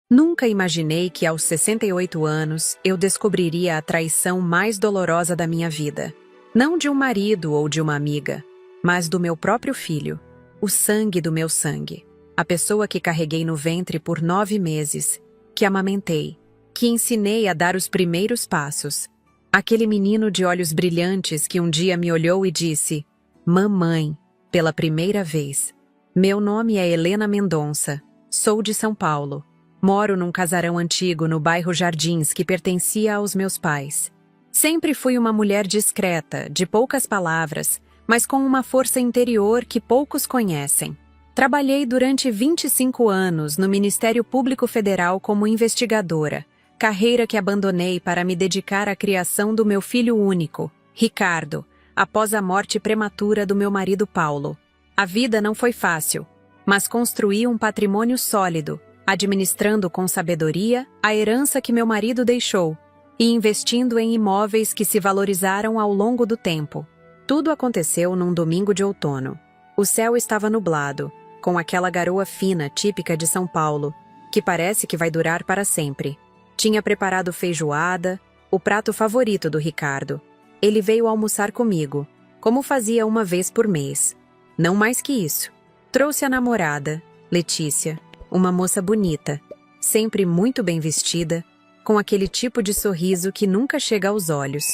Nunca imaginei que aos 68 anos eu descobriria a traição mais dolorosa da minha vida. Não de um marido ou de uma amiga, mas do meu próprio filho, o sangue do meu sangue. A pessoa que carreguei no ventre por 9 meses, que amamentei, que ensinei a dar os primeiros passos. Aquele menino de olhos brilhantes que um dia me olhou e disse: "Mamãe", pela primeira vez. Meu nome é Helena Mendonça, sou de São Paulo. Moro num casarão antigo no bairro Jardins que pertencia aos meus pais. Sempre fui uma mulher discreta, de poucas palavras, mas com uma força interior que poucos conhecem. Trabalhei durante 25 anos no Ministério Público Federal como investigadora, carreira que abandonei para me dedicar à criação do meu filho único, Ricardo, após a morte prematura do meu marido Paulo. A vida não foi fácil, mas construí um patrimônio sólido, administrando com sabedoria a herança que meu marido deixou e investindo em imóveis que se valorizaram ao longo do tempo. Tudo aconteceu num domingo de outono. O céu estava nublado, com aquela garoa fina típica de São Paulo, que parece que vai durar para sempre. Tinha preparado feijoada, o prato favorito do Ricardo. Ele veio almoçar comigo, como fazia uma vez por mês. Não mais que isso. Trouxe a namorada, Letícia, uma moça bonita, sempre muito bem vestida, com aquele tipo de sorriso que nunca chega aos olhos.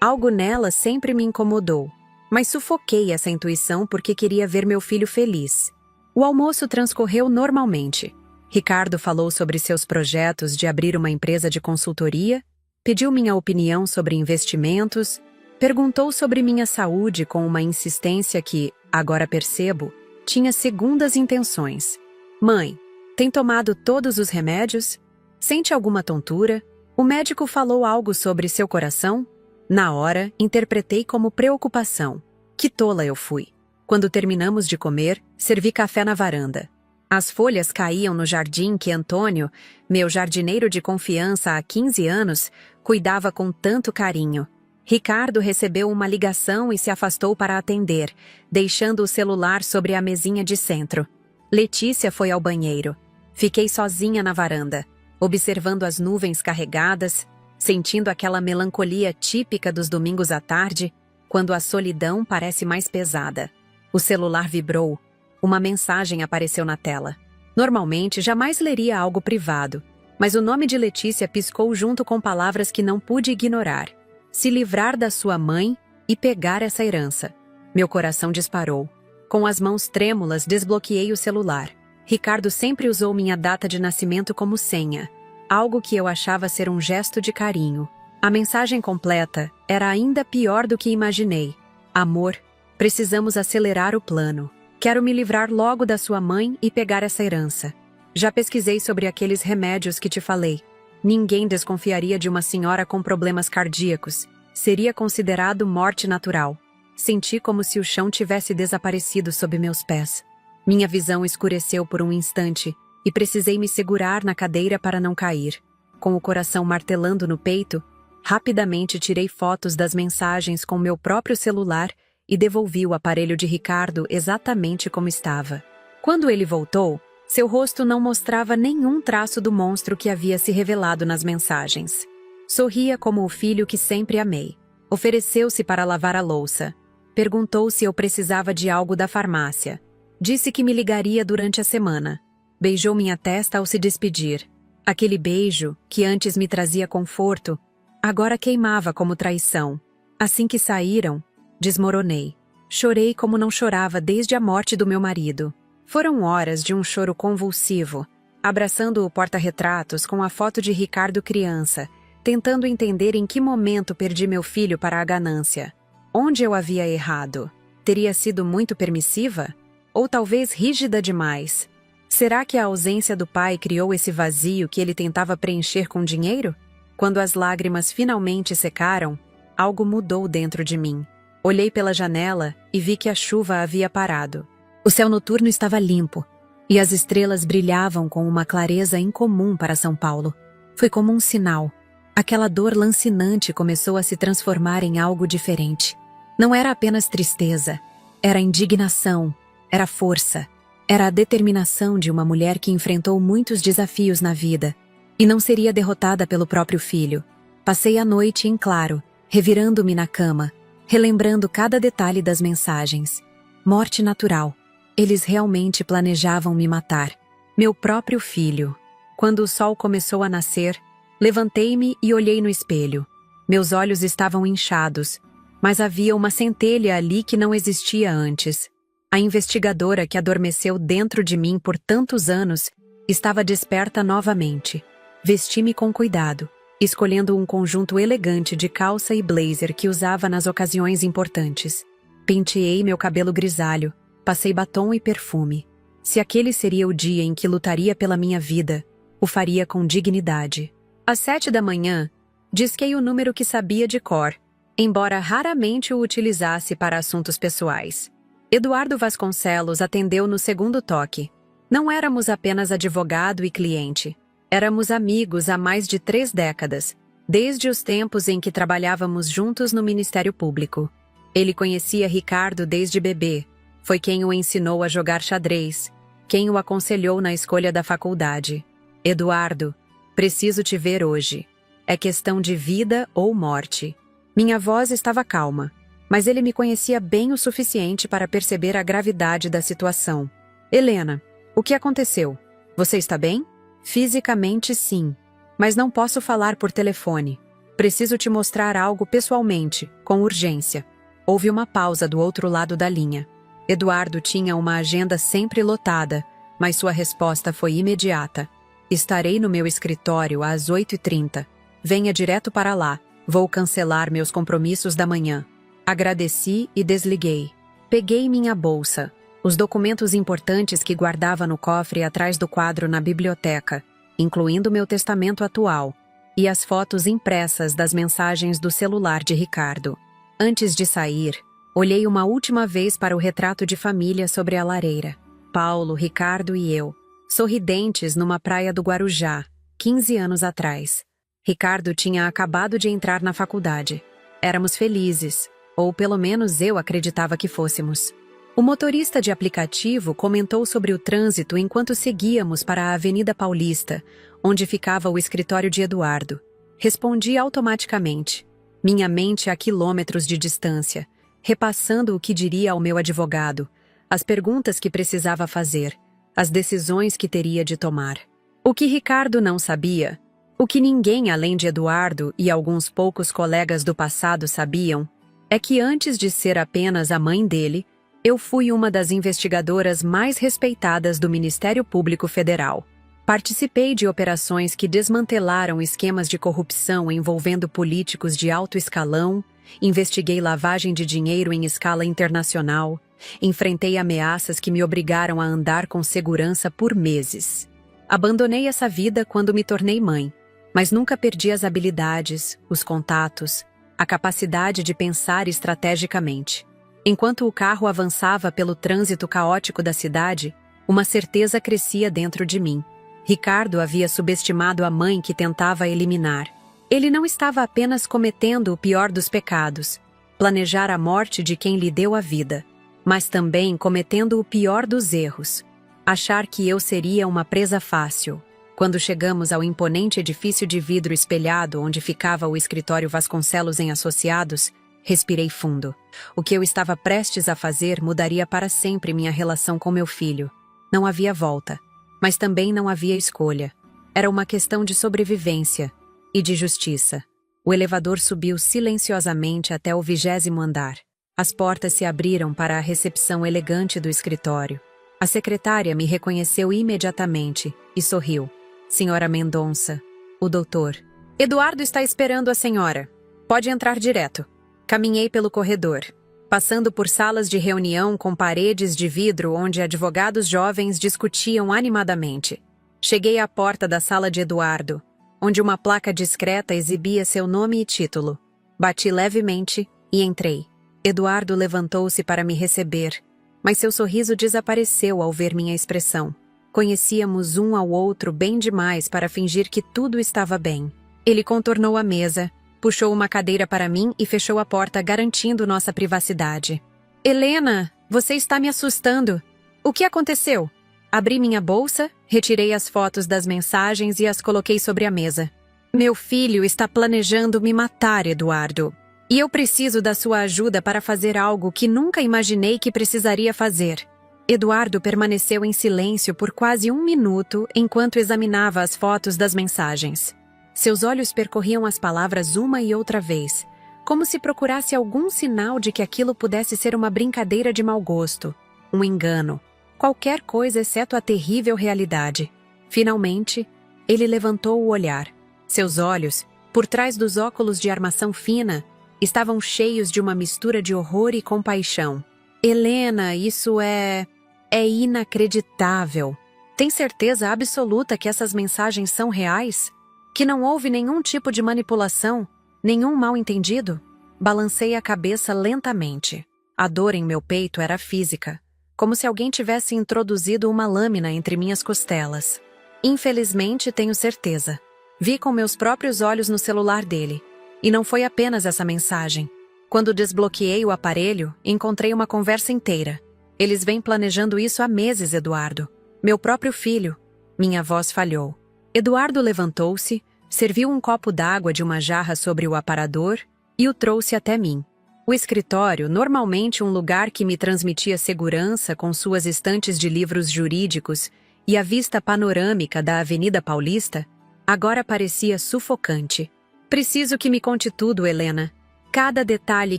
Algo nela sempre me incomodou, mas sufoquei essa intuição porque queria ver meu filho feliz. O almoço transcorreu normalmente. Ricardo falou sobre seus projetos de abrir uma empresa de consultoria, pediu minha opinião sobre investimentos, perguntou sobre minha saúde com uma insistência que, agora percebo, tinha segundas intenções. "Mãe, tem tomado todos os remédios? Sente alguma tontura? O médico falou algo sobre seu coração?" Na hora, interpretei como preocupação. Que tola eu fui. Quando terminamos de comer, servi café na varanda. As folhas caíam no jardim que Antônio, meu jardineiro de confiança há 15 anos, cuidava com tanto carinho. Ricardo recebeu uma ligação e se afastou para atender, deixando o celular sobre a mesinha de centro. Letícia foi ao banheiro. Fiquei sozinha na varanda, observando as nuvens carregadas, sentindo aquela melancolia típica dos domingos à tarde, quando a solidão parece mais pesada. O celular vibrou. Uma mensagem apareceu na tela. Normalmente, jamais leria algo privado, mas o nome de Letícia piscou junto com palavras que não pude ignorar. "Se livrar da sua mãe e pegar essa herança." Meu coração disparou. Com as mãos trêmulas, desbloqueei o celular. Ricardo sempre usou minha data de nascimento como senha, algo que eu achava ser um gesto de carinho. A mensagem completa era ainda pior do que imaginei. "Amor, precisamos acelerar o plano. Quero me livrar logo da sua mãe e pegar essa herança. Já pesquisei sobre aqueles remédios que te falei. Ninguém desconfiaria de uma senhora com problemas cardíacos. Seria considerado morte natural." Senti como se o chão tivesse desaparecido sob meus pés. Minha visão escureceu por um instante e precisei me segurar na cadeira para não cair. Com o coração martelando no peito, rapidamente tirei fotos das mensagens com meu próprio celular e devolvi o aparelho de Ricardo exatamente como estava. Quando ele voltou, seu rosto não mostrava nenhum traço do monstro que havia se revelado nas mensagens. Sorria como o filho que sempre amei. Ofereceu-se para lavar a louça. Perguntou se eu precisava de algo da farmácia. Disse que me ligaria durante a semana. Beijou minha testa ao se despedir. Aquele beijo, que antes me trazia conforto, agora queimava como traição. Assim que saíram, desmoronei. Chorei como não chorava desde a morte do meu marido. Foram horas de um choro convulsivo, abraçando o porta-retratos com a foto de Ricardo criança, tentando entender em que momento perdi meu filho para a ganância. Onde eu havia errado? Teria sido muito permissiva? Ou talvez rígida demais? Será que a ausência do pai criou esse vazio que ele tentava preencher com dinheiro? Quando as lágrimas finalmente secaram, algo mudou dentro de mim. Olhei pela janela e vi que a chuva havia parado. O céu noturno estava limpo, e as estrelas brilhavam com uma clareza incomum para São Paulo. Foi como um sinal. Aquela dor lancinante começou a se transformar em algo diferente. Não era apenas tristeza, era indignação, era força. Era a determinação de uma mulher que enfrentou muitos desafios na vida e não seria derrotada pelo próprio filho. Passei a noite em claro, revirando-me na cama, relembrando cada detalhe das mensagens. Morte natural. Eles realmente planejavam me matar. Meu próprio filho. Quando o sol começou a nascer, levantei-me e olhei no espelho. Meus olhos estavam inchados, mas havia uma centelha ali que não existia antes. A investigadora que adormeceu dentro de mim por tantos anos estava desperta novamente. Vesti-me com cuidado, escolhendo um conjunto elegante de calça e blazer que usava nas ocasiões importantes. Penteei meu cabelo grisalho, passei batom e perfume. Se aquele seria o dia em que lutaria pela minha vida, o faria com dignidade. Às 7 da manhã, disquei o número que sabia de cor, embora raramente o utilizasse para assuntos pessoais. Eduardo Vasconcelos atendeu no segundo toque. Não éramos apenas advogado e cliente. Éramos amigos há mais de 3 décadas, desde os tempos em que trabalhávamos juntos no Ministério Público. Ele conhecia Ricardo desde bebê. Foi quem o ensinou a jogar xadrez, quem o aconselhou na escolha da faculdade. Eduardo, preciso te ver hoje. É questão de vida ou morte. Minha voz estava calma, mas ele me conhecia bem o suficiente para perceber a gravidade da situação. Helena, o que aconteceu? Você está bem? Fisicamente, sim, mas não posso falar por telefone. Preciso te mostrar algo pessoalmente, com urgência. Houve uma pausa do outro lado da linha. Eduardo tinha uma agenda sempre lotada, mas sua resposta foi imediata. Estarei no meu escritório às 8h30. Venha direto para lá. Vou cancelar meus compromissos da manhã. Agradeci e desliguei. Peguei minha bolsa, os documentos importantes que guardava no cofre atrás do quadro na biblioteca, incluindo meu testamento atual, e as fotos impressas das mensagens do celular de Ricardo. Antes de sair, olhei uma última vez para o retrato de família sobre a lareira. Paulo, Ricardo e eu, sorridentes numa praia do Guarujá, 15 anos atrás. Ricardo tinha acabado de entrar na faculdade. Éramos felizes, ou pelo menos eu acreditava que fôssemos. O motorista de aplicativo comentou sobre o trânsito enquanto seguíamos para a Avenida Paulista, onde ficava o escritório de Eduardo. Respondi automaticamente, minha mente a quilômetros de distância, repassando o que diria ao meu advogado, as perguntas que precisava fazer, as decisões que teria de tomar. O que Ricardo não sabia, o que ninguém além de Eduardo e alguns poucos colegas do passado sabiam, é que antes de ser apenas a mãe dele, eu fui uma das investigadoras mais respeitadas do Ministério Público Federal. Participei de operações que desmantelaram esquemas de corrupção envolvendo políticos de alto escalão, investiguei lavagem de dinheiro em escala internacional, enfrentei ameaças que me obrigaram a andar com segurança por meses. Abandonei essa vida quando me tornei mãe, mas nunca perdi as habilidades, os contatos, a capacidade de pensar estrategicamente. Enquanto o carro avançava pelo trânsito caótico da cidade, uma certeza crescia dentro de mim. Ricardo havia subestimado a mãe que tentava eliminar. Ele não estava apenas cometendo o pior dos pecados, planejar a morte de quem lhe deu a vida, mas também cometendo o pior dos erros, achar que eu seria uma presa fácil. Quando chegamos ao imponente edifício de vidro espelhado onde ficava o escritório Vasconcelos em Associados, respirei fundo. O que eu estava prestes a fazer mudaria para sempre minha relação com meu filho. Não havia volta, mas também não havia escolha. Era uma questão de sobrevivência e de justiça. O elevador subiu silenciosamente até o 20º andar. As portas se abriram para a recepção elegante do escritório. A secretária me reconheceu imediatamente e sorriu. Senhora Mendonça, o doutor. Eduardo está esperando a senhora. Pode entrar direto. Caminhei pelo corredor, passando por salas de reunião com paredes de vidro onde advogados jovens discutiam animadamente. Cheguei à porta da sala de Eduardo, onde uma placa discreta exibia seu nome e título. Bati levemente e entrei. Eduardo levantou-se para me receber, mas seu sorriso desapareceu ao ver minha expressão. Conhecíamos um ao outro bem demais para fingir que tudo estava bem. Ele contornou a mesa, puxou uma cadeira para mim e fechou a porta garantindo nossa privacidade. Helena, você está me assustando. O que aconteceu? Abri minha bolsa, retirei as fotos das mensagens e as coloquei sobre a mesa. Meu filho está planejando me matar, Eduardo. E eu preciso da sua ajuda para fazer algo que nunca imaginei que precisaria fazer. Eduardo permaneceu em silêncio por quase 1 minuto enquanto examinava as fotos das mensagens. Seus olhos percorriam as palavras uma e outra vez, como se procurasse algum sinal de que aquilo pudesse ser uma brincadeira de mau gosto, um engano, qualquer coisa exceto a terrível realidade. Finalmente, ele levantou o olhar. Seus olhos, por trás dos óculos de armação fina, estavam cheios de uma mistura de horror e compaixão. Helena, isso é inacreditável. Tem certeza absoluta que essas mensagens são reais? Que não houve nenhum tipo de manipulação? Nenhum mal-entendido? Balancei a cabeça lentamente. A dor em meu peito era física, como se alguém tivesse introduzido uma lâmina entre minhas costelas. Infelizmente, tenho certeza. Vi com meus próprios olhos no celular dele. E não foi apenas essa mensagem. Quando desbloqueei o aparelho, encontrei uma conversa inteira. Eles vêm planejando isso há meses, Eduardo. Meu próprio filho. Minha voz falhou. Eduardo levantou-se, serviu um copo d'água de uma jarra sobre o aparador e o trouxe até mim. O escritório, normalmente um lugar que me transmitia segurança com suas estantes de livros jurídicos e a vista panorâmica da Avenida Paulista, agora parecia sufocante. Preciso que me conte tudo, Helena. Cada detalhe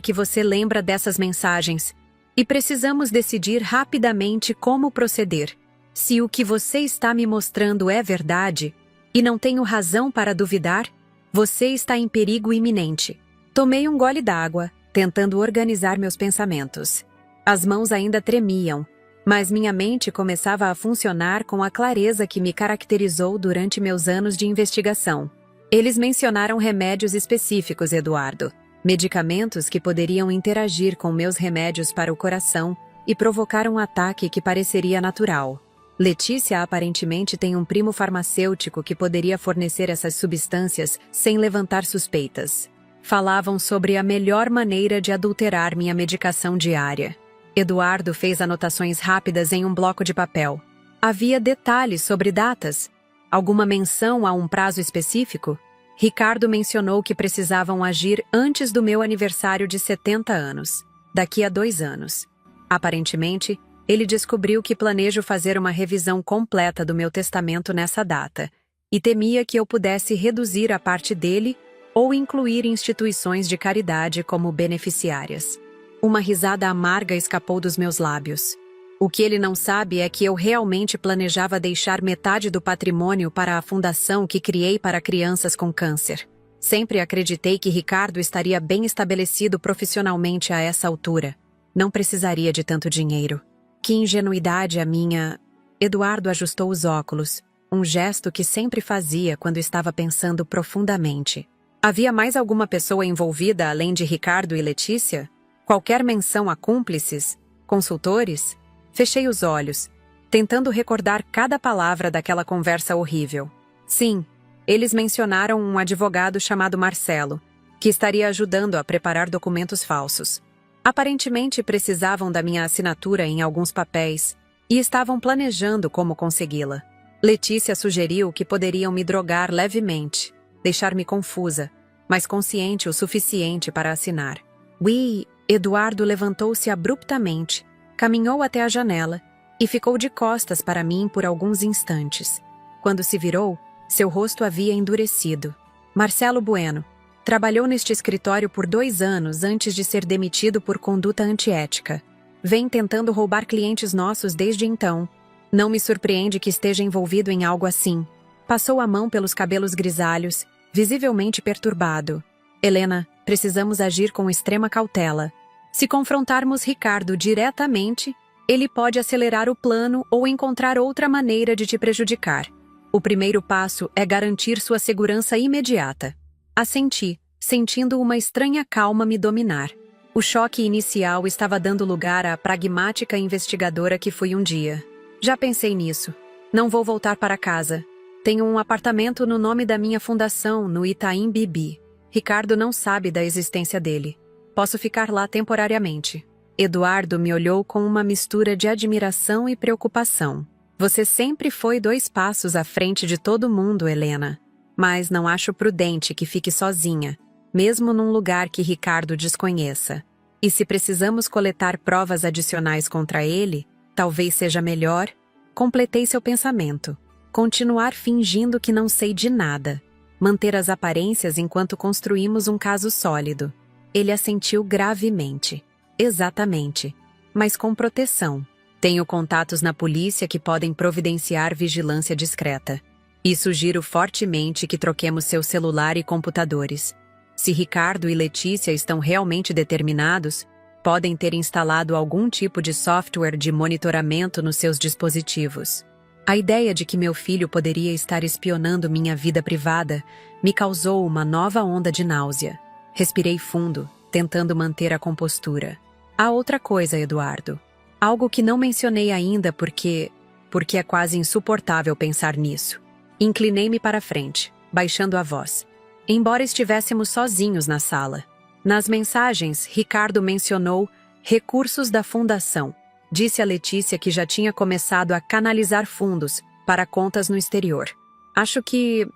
que você lembra dessas mensagens. E precisamos decidir rapidamente como proceder. Se o que você está me mostrando é verdade, e não tenho razão para duvidar, você está em perigo iminente. Tomei um gole d'água, tentando organizar meus pensamentos. As mãos ainda tremiam, mas minha mente começava a funcionar com a clareza que me caracterizou durante meus anos de investigação. Eles mencionaram remédios específicos, Eduardo. Medicamentos que poderiam interagir com meus remédios para o coração e provocar um ataque que pareceria natural. Letícia aparentemente tem um primo farmacêutico que poderia fornecer essas substâncias sem levantar suspeitas. Falavam sobre a melhor maneira de adulterar minha medicação diária. Eduardo fez anotações rápidas em um bloco de papel. Havia detalhes sobre datas. Alguma menção a um prazo específico? Ricardo mencionou que precisavam agir antes do meu aniversário de 70 anos, daqui a 2 anos. Aparentemente, ele descobriu que planejo fazer uma revisão completa do meu testamento nessa data, e temia que eu pudesse reduzir a parte dele ou incluir instituições de caridade como beneficiárias. Uma risada amarga escapou dos meus lábios. O que ele não sabe é que eu realmente planejava deixar metade do patrimônio para a fundação que criei para crianças com câncer. Sempre acreditei que Ricardo estaria bem estabelecido profissionalmente a essa altura. Não precisaria de tanto dinheiro. Que ingenuidade a minha... Eduardo ajustou os óculos, um gesto que sempre fazia quando estava pensando profundamente. Havia mais alguma pessoa envolvida além de Ricardo e Letícia? Qualquer menção a cúmplices? Consultores? Fechei os olhos, tentando recordar cada palavra daquela conversa horrível. Sim, eles mencionaram um advogado chamado Marcelo, que estaria ajudando a preparar documentos falsos. Aparentemente precisavam da minha assinatura em alguns papéis e estavam planejando como consegui-la. Letícia sugeriu que poderiam me drogar levemente, deixar-me confusa, mas consciente o suficiente para assinar. Eduardo levantou-se abruptamente, caminhou até a janela e ficou de costas para mim por alguns instantes. Quando se virou, seu rosto havia endurecido. Marcelo Bueno. Trabalhou neste escritório por 2 anos antes de ser demitido por conduta antiética. Vem tentando roubar clientes nossos desde então. Não me surpreende que esteja envolvido em algo assim. Passou a mão pelos cabelos grisalhos, visivelmente perturbado. Helena, precisamos agir com extrema cautela. Se confrontarmos Ricardo diretamente, ele pode acelerar o plano ou encontrar outra maneira de te prejudicar. O primeiro passo é garantir sua segurança imediata. Assenti, sentindo uma estranha calma me dominar. O choque inicial estava dando lugar à pragmática investigadora que fui um dia. Já pensei nisso. Não vou voltar para casa. Tenho um apartamento no nome da minha fundação, no Itaim Bibi. Ricardo não sabe da existência dele. Posso ficar lá temporariamente. Eduardo me olhou com uma mistura de admiração e preocupação. Você sempre foi 2 passos à frente de todo mundo, Helena. Mas não acho prudente que fique sozinha, mesmo num lugar que Ricardo desconheça. E se precisamos coletar provas adicionais contra ele, talvez seja melhor. Completei seu pensamento. Continuar fingindo que não sei de nada. Manter as aparências enquanto construímos um caso sólido. Ele assentiu gravemente. Exatamente. Mas com proteção. Tenho contatos na polícia que podem providenciar vigilância discreta. E sugiro fortemente que troquemos seu celular e computadores. Se Ricardo e Letícia estão realmente determinados, podem ter instalado algum tipo de software de monitoramento nos seus dispositivos. A ideia de que meu filho poderia estar espionando minha vida privada me causou uma nova onda de náusea. Respirei fundo, tentando manter a compostura. Há outra coisa, Eduardo. Algo que não mencionei ainda porque é quase insuportável pensar nisso. Inclinei-me para a frente, baixando a voz. Embora estivéssemos sozinhos na sala. Nas mensagens, Ricardo mencionou recursos da fundação. Disse a Letícia que já tinha começado a canalizar fundos para contas no exterior. Acho que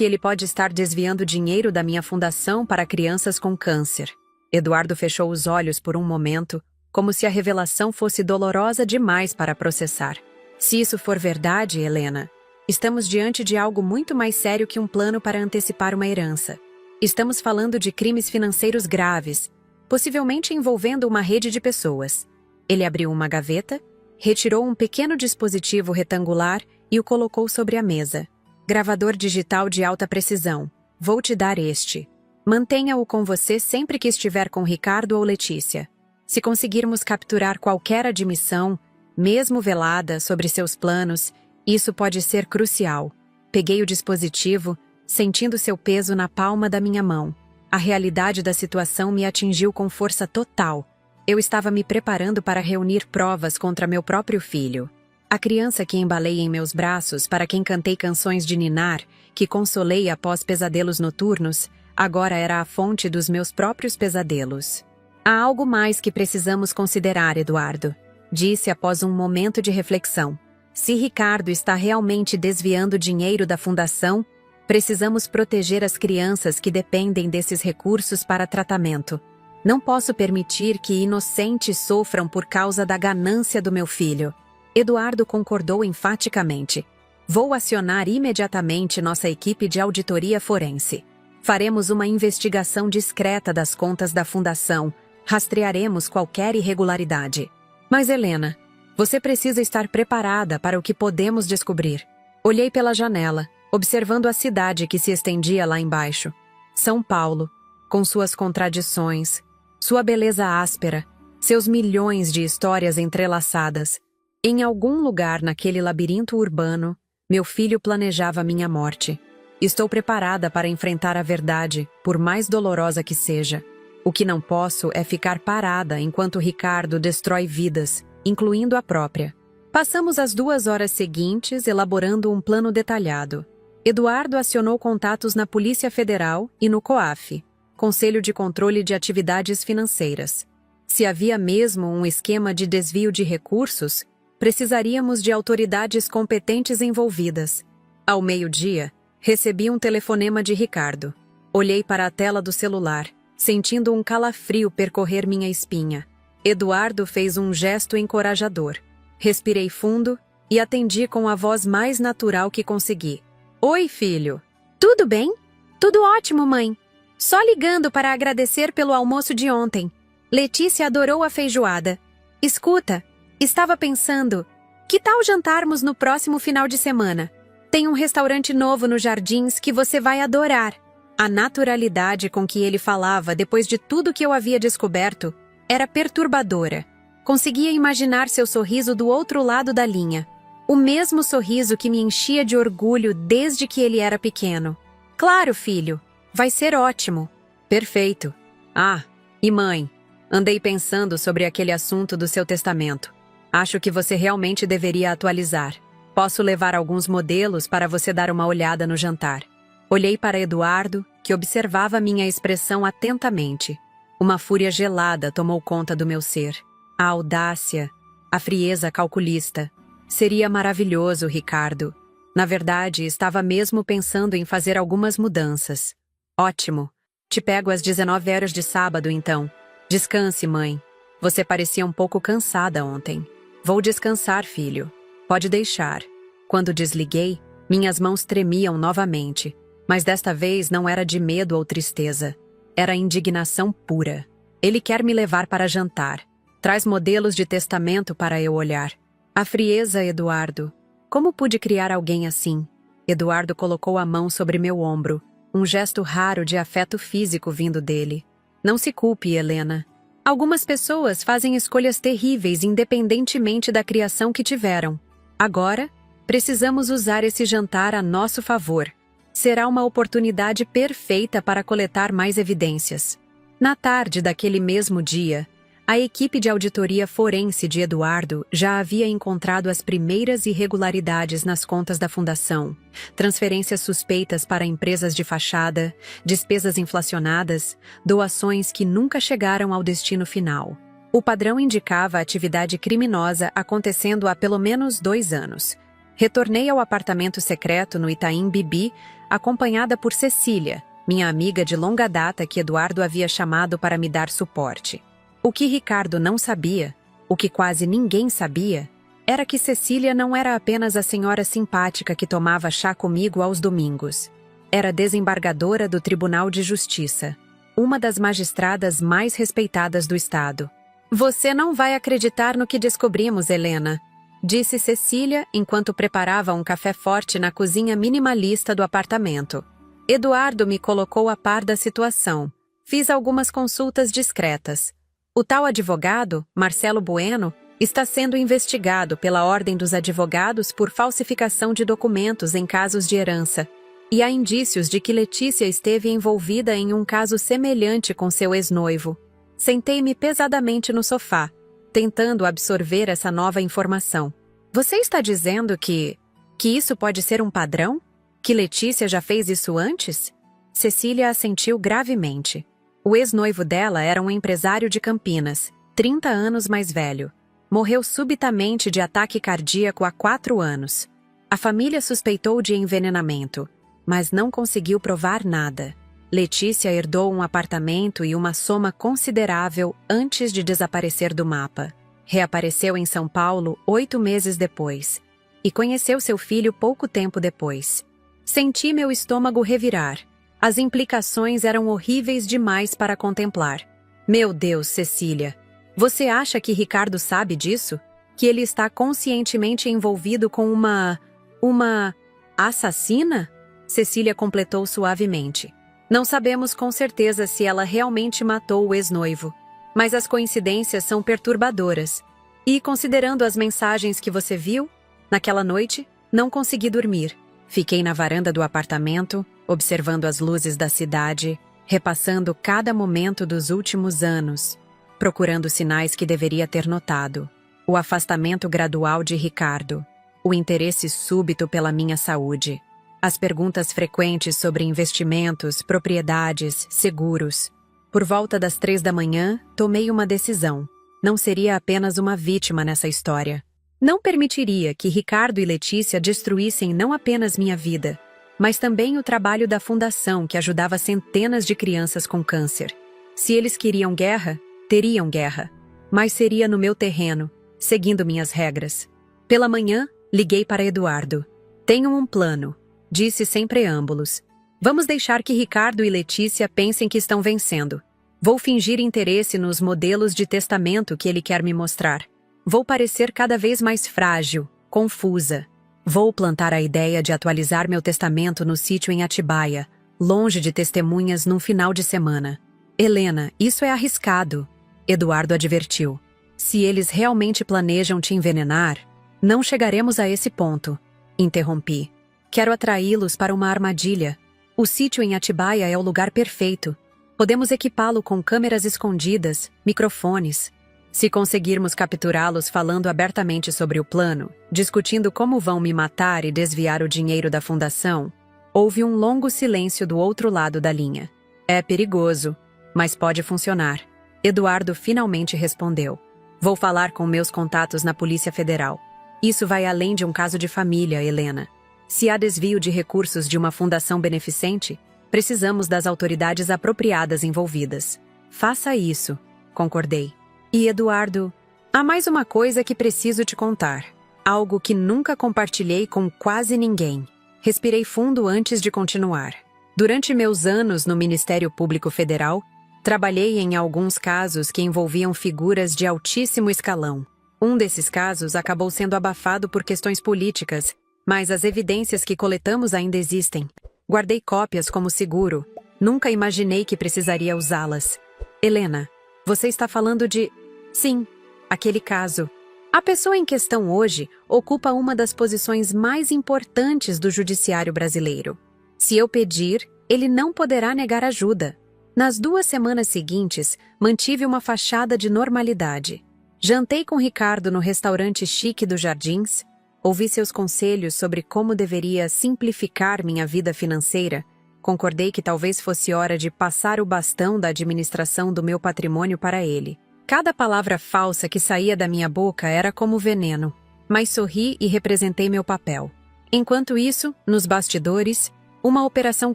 ele pode estar desviando dinheiro da minha fundação para crianças com câncer. Eduardo fechou os olhos por um momento, como se a revelação fosse dolorosa demais para processar. Se isso for verdade, Helena, estamos diante de algo muito mais sério que um plano para antecipar uma herança. Estamos falando de crimes financeiros graves, possivelmente envolvendo uma rede de pessoas. Ele abriu uma gaveta, retirou um pequeno dispositivo retangular e o colocou sobre a mesa. Gravador digital de alta precisão. Vou te dar este. Mantenha-o com você sempre que estiver com Ricardo ou Letícia. Se conseguirmos capturar qualquer admissão, mesmo velada, sobre seus planos, isso pode ser crucial. Peguei o dispositivo, sentindo seu peso na palma da minha mão. A realidade da situação me atingiu com força total. Eu estava me preparando para reunir provas contra meu próprio filho. A criança que embalei em meus braços, para quem cantei canções de ninar, que consolei após pesadelos noturnos, agora era a fonte dos meus próprios pesadelos. Há algo mais que precisamos considerar, Eduardo, disse após um momento de reflexão. Se Ricardo está realmente desviando dinheiro da fundação, precisamos proteger as crianças que dependem desses recursos para tratamento. Não posso permitir que inocentes sofram por causa da ganância do meu filho. Eduardo concordou enfaticamente. Vou acionar imediatamente nossa equipe de auditoria forense. Faremos uma investigação discreta das contas da fundação. Rastrearemos qualquer irregularidade. Mas, Helena, você precisa estar preparada para o que podemos descobrir. Olhei pela janela, observando a cidade que se estendia lá embaixo. São Paulo, com suas contradições, sua beleza áspera, seus milhões de histórias entrelaçadas. Em algum lugar naquele labirinto urbano, meu filho planejava minha morte. Estou preparada para enfrentar a verdade, por mais dolorosa que seja. O que não posso é ficar parada enquanto Ricardo destrói vidas, incluindo a própria. Passamos as 2 horas seguintes elaborando um plano detalhado. Eduardo acionou contatos na Polícia Federal e no COAF, Conselho de Controle de Atividades Financeiras. Se havia mesmo um esquema de desvio de recursos, precisaríamos de autoridades competentes envolvidas. Ao meio-dia, recebi um telefonema de Ricardo. Olhei para a tela do celular, sentindo um calafrio percorrer minha espinha. Eduardo fez um gesto encorajador. Respirei fundo e atendi com a voz mais natural que consegui. Oi, filho. Tudo bem? Tudo ótimo, mãe. Só ligando para agradecer pelo almoço de ontem. Letícia adorou a feijoada. Escuta, estava pensando, que tal jantarmos no próximo final de semana? Tem um restaurante novo nos Jardins que você vai adorar. A naturalidade com que ele falava depois de tudo que eu havia descoberto era perturbadora. Conseguia imaginar seu sorriso do outro lado da linha. O mesmo sorriso que me enchia de orgulho desde que ele era pequeno. Claro, filho. Vai ser ótimo. Perfeito. Ah, e mãe, andei pensando sobre aquele assunto do seu testamento. Acho que você realmente deveria atualizar. Posso levar alguns modelos para você dar uma olhada no jantar. Olhei para Eduardo, que observava minha expressão atentamente. Uma fúria gelada tomou conta do meu ser. A audácia, a frieza calculista. Seria maravilhoso, Ricardo. Na verdade, estava mesmo pensando em fazer algumas mudanças. Ótimo. Te pego às 19 horas de sábado, então. Descanse, mãe. Você parecia um pouco cansada ontem. Vou descansar, filho. Pode deixar. Quando desliguei, minhas mãos tremiam novamente, mas desta vez não era de medo ou tristeza. Era indignação pura. Ele quer me levar para jantar. Traz modelos de testamento para eu olhar. A frieza, Eduardo. Como pude criar alguém assim? Eduardo colocou a mão sobre meu ombro, um gesto raro de afeto físico vindo dele. Não se culpe, Helena. Algumas pessoas fazem escolhas terríveis independentemente da criação que tiveram. Agora, precisamos usar esse jantar a nosso favor. Será uma oportunidade perfeita para coletar mais evidências. Na tarde daquele mesmo dia, a equipe de auditoria forense de Eduardo já havia encontrado as primeiras irregularidades nas contas da fundação, transferências suspeitas para empresas de fachada, despesas inflacionadas, doações que nunca chegaram ao destino final. O padrão indicava atividade criminosa acontecendo há pelo menos 2 anos. Retornei ao apartamento secreto no Itaim Bibi, acompanhada por Cecília, minha amiga de longa data que Eduardo havia chamado para me dar suporte. O que Ricardo não sabia, o que quase ninguém sabia, era que Cecília não era apenas a senhora simpática que tomava chá comigo aos domingos. Era desembargadora do Tribunal de Justiça, uma das magistradas mais respeitadas do estado. Você não vai acreditar no que descobrimos, Helena, disse Cecília enquanto preparava um café forte na cozinha minimalista do apartamento. Eduardo me colocou a par da situação. Fiz algumas consultas discretas. O tal advogado, Marcelo Bueno, está sendo investigado pela Ordem dos Advogados por falsificação de documentos em casos de herança. E há indícios de que Letícia esteve envolvida em um caso semelhante com seu ex-noivo. Sentei-me pesadamente no sofá, tentando absorver essa nova informação. Você está dizendo que isso pode ser um padrão? Que Letícia já fez isso antes? Cecília assentiu gravemente. O ex-noivo dela era um empresário de Campinas, 30 anos mais velho. Morreu subitamente de ataque cardíaco há 4 anos. A família suspeitou de envenenamento, mas não conseguiu provar nada. Letícia herdou um apartamento e uma soma considerável antes de desaparecer do mapa. Reapareceu em São Paulo 8 meses depois. E conheceu seu filho pouco tempo depois. Senti meu estômago revirar. As implicações eram horríveis demais para contemplar. Meu Deus, Cecília, você acha que Ricardo sabe disso? Que ele está conscientemente envolvido com uma assassina? Cecília completou suavemente. Não sabemos com certeza se ela realmente matou o ex-noivo, mas as coincidências são perturbadoras. E, considerando as mensagens que você viu, naquela noite, não consegui dormir. Fiquei na varanda do apartamento, observando as luzes da cidade, repassando cada momento dos últimos anos, procurando sinais que deveria ter notado. O afastamento gradual de Ricardo, o interesse súbito pela minha saúde, as perguntas frequentes sobre investimentos, propriedades, seguros. Por volta das 3 da manhã, tomei uma decisão. Não seria apenas uma vítima nessa história. Não permitiria que Ricardo e Letícia destruíssem não apenas minha vida, mas também o trabalho da fundação que ajudava centenas de crianças com câncer. Se eles queriam guerra, teriam guerra. Mas seria no meu terreno, seguindo minhas regras. Pela manhã, liguei para Eduardo. Tenho um plano, disse sem preâmbulos. Vamos deixar que Ricardo e Letícia pensem que estão vencendo. Vou fingir interesse nos modelos de testamento que ele quer me mostrar. Vou parecer cada vez mais frágil, confusa. Vou plantar a ideia de atualizar meu testamento no sítio em Atibaia, longe de testemunhas num final de semana. Helena, isso é arriscado, Eduardo advertiu. Se eles realmente planejam te envenenar, não chegaremos a esse ponto, interrompi. Quero atraí-los para uma armadilha. O sítio em Atibaia é o lugar perfeito. Podemos equipá-lo com câmeras escondidas, microfones. Se conseguirmos capturá-los falando abertamente sobre o plano, discutindo como vão me matar e desviar o dinheiro da fundação, houve um longo silêncio do outro lado da linha. É perigoso, mas pode funcionar. Eduardo finalmente respondeu. Vou falar com meus contatos na Polícia Federal. Isso vai além de um caso de família, Helena. Se há desvio de recursos de uma fundação beneficente, precisamos das autoridades apropriadas envolvidas. Faça isso, concordei. E Eduardo, há mais uma coisa que preciso te contar. Algo que nunca compartilhei com quase ninguém. Respirei fundo antes de continuar. Durante meus anos no Ministério Público Federal, trabalhei em alguns casos que envolviam figuras de altíssimo escalão. Um desses casos acabou sendo abafado por questões políticas, mas as evidências que coletamos ainda existem. Guardei cópias como seguro. Nunca imaginei que precisaria usá-las. Helena, você está falando de... Sim, aquele caso. A pessoa em questão hoje ocupa uma das posições mais importantes do judiciário brasileiro. Se eu pedir, ele não poderá negar ajuda. Nas 2 semanas seguintes, mantive uma fachada de normalidade. Jantei com Ricardo no restaurante chique dos Jardins, ouvi seus conselhos sobre como deveria simplificar minha vida financeira, concordei que talvez fosse hora de passar o bastão da administração do meu patrimônio para ele. Cada palavra falsa que saía da minha boca era como veneno, mas sorri e representei meu papel. Enquanto isso, nos bastidores, uma operação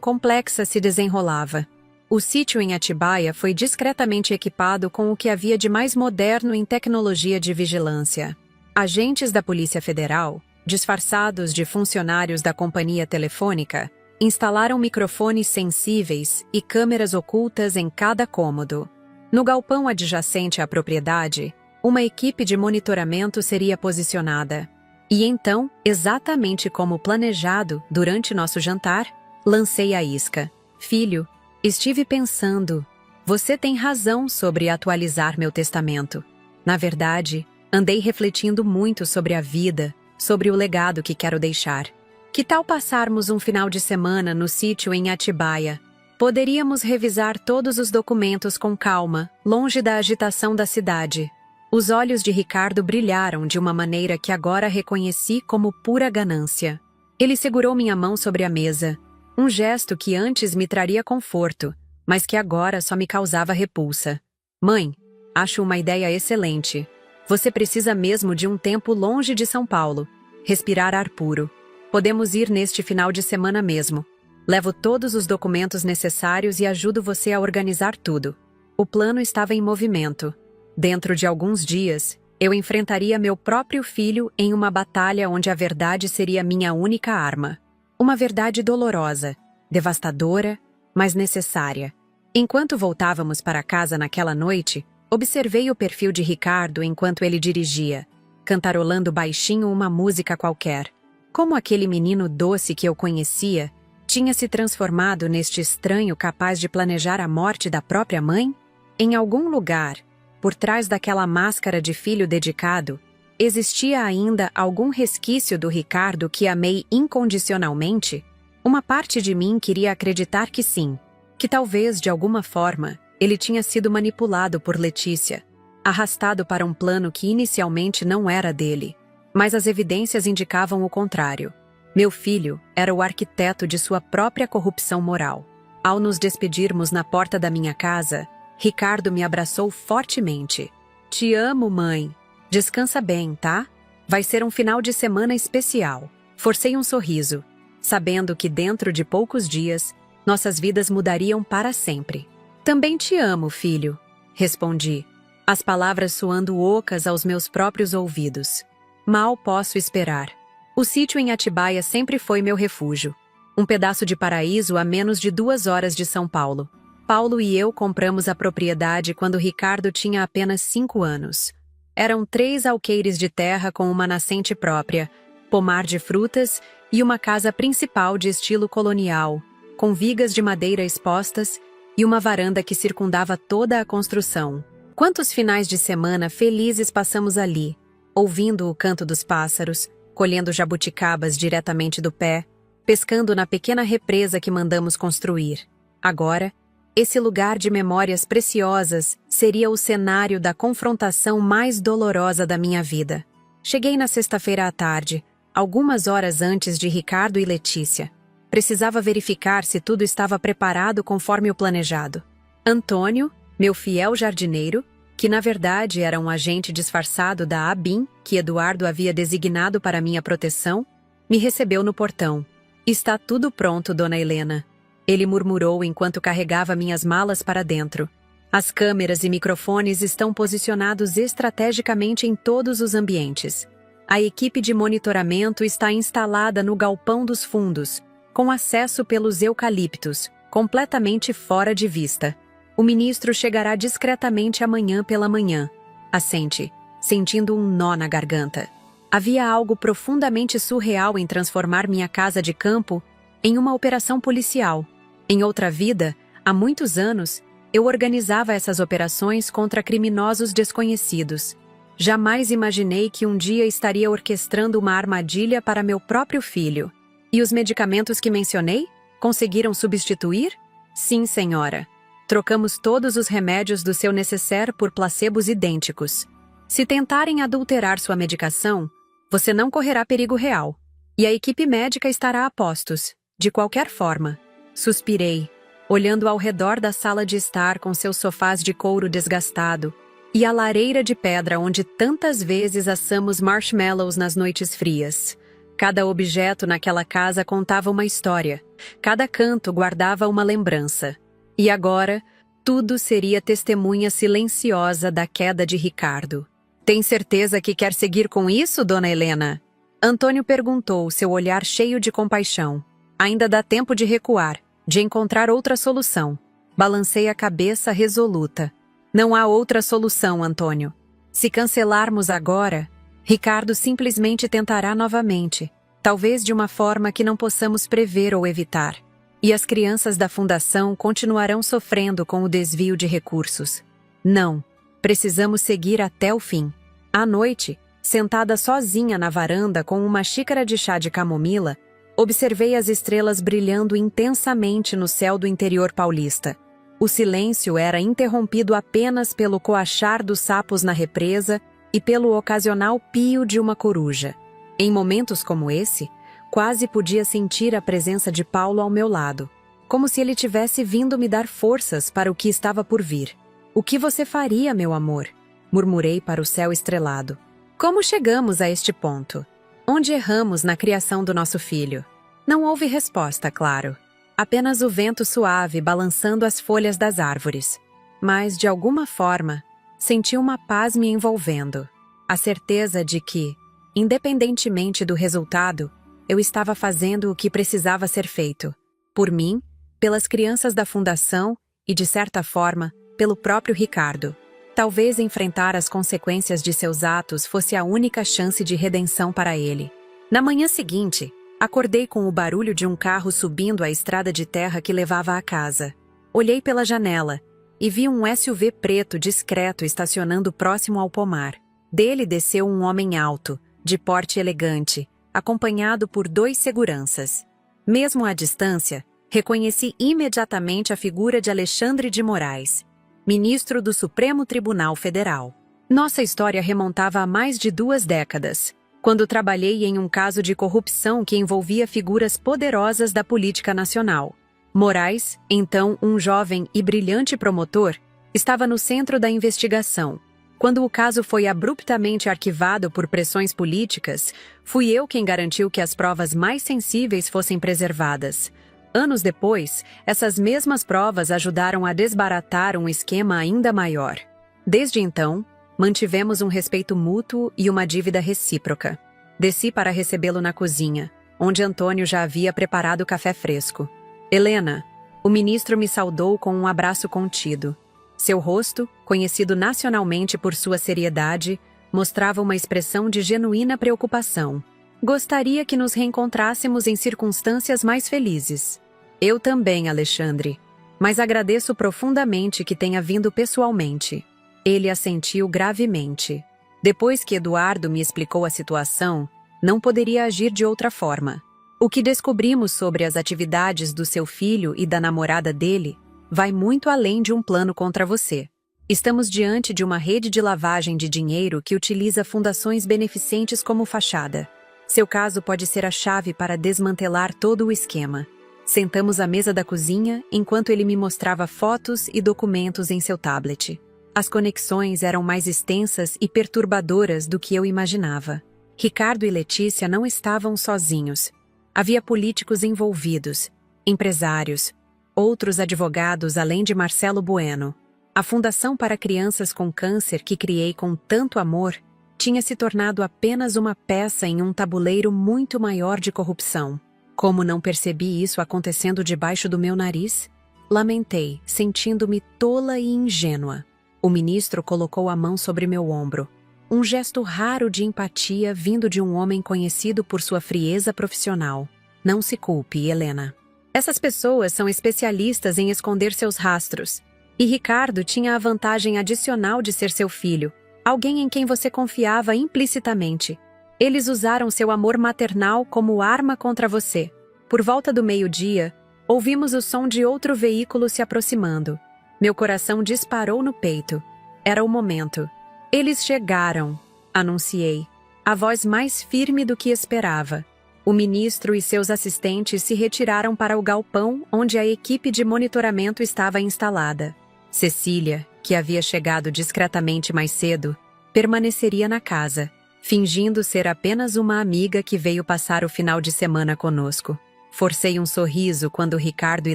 complexa se desenrolava. O sítio em Atibaia foi discretamente equipado com o que havia de mais moderno em tecnologia de vigilância. Agentes da Polícia Federal, disfarçados de funcionários da companhia telefônica, instalaram microfones sensíveis e câmeras ocultas em cada cômodo. No galpão adjacente à propriedade, uma equipe de monitoramento seria posicionada. E então, exatamente como planejado durante nosso jantar, lancei a isca. Filho, estive pensando. Você tem razão sobre atualizar meu testamento. Na verdade, andei refletindo muito sobre a vida, sobre o legado que quero deixar. Que tal passarmos um final de semana no sítio em Atibaia? Poderíamos revisar todos os documentos com calma, longe da agitação da cidade. Os olhos de Ricardo brilharam de uma maneira que agora reconheci como pura ganância. Ele segurou minha mão sobre a mesa, um gesto que antes me traria conforto, mas que agora só me causava repulsa. Mãe, acho uma ideia excelente. Você precisa mesmo de um tempo longe de São Paulo. Respirar ar puro. Podemos ir neste final de semana mesmo. Levo todos os documentos necessários e ajudo você a organizar tudo. O plano estava em movimento. Dentro de alguns dias, eu enfrentaria meu próprio filho em uma batalha onde a verdade seria minha única arma. Uma verdade dolorosa, devastadora, mas necessária. Enquanto voltávamos para casa naquela noite, observei o perfil de Ricardo enquanto ele dirigia, cantarolando baixinho uma música qualquer. Como aquele menino doce que eu conhecia tinha se transformado neste estranho capaz de planejar a morte da própria mãe? Em algum lugar, por trás daquela máscara de filho dedicado, existia ainda algum resquício do Ricardo que amei incondicionalmente? Uma parte de mim queria acreditar que sim, que talvez, de alguma forma, ele tinha sido manipulado por Letícia, arrastado para um plano que inicialmente não era dele. Mas as evidências indicavam o contrário. Meu filho era o arquiteto de sua própria corrupção moral. Ao nos despedirmos na porta da minha casa, Ricardo me abraçou fortemente. Te amo, mãe. Descansa bem, tá? Vai ser um final de semana especial. Forcei um sorriso, sabendo que dentro de poucos dias, nossas vidas mudariam para sempre. Também te amo, filho, respondi, as palavras soando ocas aos meus próprios ouvidos. Mal posso esperar. O sítio em Atibaia sempre foi meu refúgio. Um pedaço de paraíso a menos de 2 horas de São Paulo. Paulo e eu compramos a propriedade quando Ricardo tinha apenas 5 anos. Eram 3 alqueires de terra com uma nascente própria, pomar de frutas e uma casa principal de estilo colonial, com vigas de madeira expostas e uma varanda que circundava toda a construção. Quantos finais de semana felizes passamos ali, ouvindo o canto dos pássaros, colhendo jabuticabas diretamente do pé, pescando na pequena represa que mandamos construir. Agora, esse lugar de memórias preciosas seria o cenário da confrontação mais dolorosa da minha vida. Cheguei na sexta-feira à tarde, algumas horas antes de Ricardo e Letícia. Precisava verificar se tudo estava preparado conforme o planejado. Antônio, Meu fiel jardineiro, que na verdade era um agente disfarçado da ABIN que Eduardo havia designado para minha proteção, me recebeu no portão. Está tudo pronto, Dona Helena. Ele murmurou enquanto carregava minhas malas para dentro. As câmeras e microfones estão posicionados estrategicamente em todos os ambientes. A equipe de monitoramento está instalada no galpão dos fundos, com acesso pelos eucaliptos, completamente fora de vista. O ministro chegará discretamente amanhã pela manhã. Assente, sentindo um nó na garganta. Havia algo profundamente surreal em transformar minha casa de campo em uma operação policial. Em outra vida, há muitos anos, eu organizava essas operações contra criminosos desconhecidos. Jamais imaginei que um dia estaria orquestrando uma armadilha para meu próprio filho. E os medicamentos que mencionei? Conseguiram substituir? Sim, senhora. Trocamos todos os remédios do seu necessaire por placebos idênticos. Se tentarem adulterar sua medicação, você não correrá perigo real. E a equipe médica estará a postos, de qualquer forma. Suspirei, olhando ao redor da sala de estar com seus sofás de couro desgastado e a lareira de pedra onde tantas vezes assamos marshmallows nas noites frias. Cada objeto naquela casa contava uma história, cada canto guardava uma lembrança. E agora, tudo seria testemunha silenciosa da queda de Ricardo. Tem certeza que quer seguir com isso, Dona Helena? Antônio perguntou, seu olhar cheio de compaixão. Ainda dá tempo de recuar, de encontrar outra solução. Balancei a cabeça resoluta. Não há outra solução, Antônio. Se cancelarmos agora, Ricardo simplesmente tentará novamente, talvez de uma forma que não possamos prever ou evitar. E as crianças da fundação continuarão sofrendo com o desvio de recursos. Não, precisamos seguir até o fim. À noite, sentada sozinha na varanda com uma xícara de chá de camomila, observei as estrelas brilhando intensamente no céu do interior paulista. O silêncio era interrompido apenas pelo coachar dos sapos na represa e pelo ocasional pio de uma coruja. Em momentos como esse, quase podia sentir a presença de Paulo ao meu lado, como se ele tivesse vindo me dar forças para o que estava por vir. O que você faria, meu amor? Murmurei para o céu estrelado. Como chegamos a este ponto? Onde erramos na criação do nosso filho? Não houve resposta, claro. Apenas o vento suave balançando as folhas das árvores. Mas, de alguma forma, senti uma paz me envolvendo. A certeza de que, independentemente do resultado, eu estava fazendo o que precisava ser feito. Por mim, pelas crianças da fundação e, de certa forma, pelo próprio Ricardo. Talvez enfrentar as consequências de seus atos fosse a única chance de redenção para ele. Na manhã seguinte, acordei com o barulho de um carro subindo a estrada de terra que levava à casa. Olhei pela janela e vi um SUV preto discreto estacionando próximo ao pomar. Dele desceu um homem alto, de porte elegante, acompanhado por 2 seguranças. Mesmo à distância, reconheci imediatamente a figura de Alexandre de Moraes, ministro do Supremo Tribunal Federal. Nossa história remontava a mais de 2 décadas, quando trabalhei em um caso de corrupção que envolvia figuras poderosas da política nacional. Moraes, então um jovem e brilhante promotor, estava no centro da investigação. Quando o caso foi abruptamente arquivado por pressões políticas, fui eu quem garantiu que as provas mais sensíveis fossem preservadas. Anos depois, essas mesmas provas ajudaram a desbaratar um esquema ainda maior. Desde então, mantivemos um respeito mútuo e uma dívida recíproca. Desci para recebê-lo na cozinha, onde Antônio já havia preparado café fresco. Helena, o ministro me saudou com um abraço contido. Seu rosto, conhecido nacionalmente por sua seriedade, mostrava uma expressão de genuína preocupação. Gostaria que nos reencontrássemos em circunstâncias mais felizes. Eu também, Alexandre, mas agradeço profundamente que tenha vindo pessoalmente. Ele assentiu gravemente. Depois que Eduardo me explicou a situação, não poderia agir de outra forma. O que descobrimos sobre as atividades do seu filho e da namorada dele vai muito além de um plano contra você. Estamos diante de uma rede de lavagem de dinheiro que utiliza fundações beneficentes como fachada. Seu caso pode ser a chave para desmantelar todo o esquema. Sentamos à mesa da cozinha enquanto ele me mostrava fotos e documentos em seu tablet. As conexões eram mais extensas e perturbadoras do que eu imaginava. Ricardo e Letícia não estavam sozinhos. Havia políticos envolvidos, empresários, outros advogados além de Marcelo Bueno. A Fundação para Crianças com Câncer que criei com tanto amor tinha se tornado apenas uma peça em um tabuleiro muito maior de corrupção. Como não percebi isso acontecendo debaixo do meu nariz? Lamentei, sentindo-me tola e ingênua. O ministro colocou a mão sobre meu ombro. Um gesto raro de empatia vindo de um homem conhecido por sua frieza profissional. Não se culpe, Helena. Essas pessoas são especialistas em esconder seus rastros. E Ricardo tinha a vantagem adicional de ser seu filho, alguém em quem você confiava implicitamente. Eles usaram seu amor maternal como arma contra você. Por volta do meio-dia, ouvimos o som de outro veículo se aproximando. Meu coração disparou no peito. Era o momento. Eles chegaram, anunciei, a voz mais firme do que esperava. O ministro e seus assistentes se retiraram para o galpão onde a equipe de monitoramento estava instalada. Cecília, que havia chegado discretamente mais cedo, permaneceria na casa, fingindo ser apenas uma amiga que veio passar o final de semana conosco. Forcei um sorriso quando Ricardo e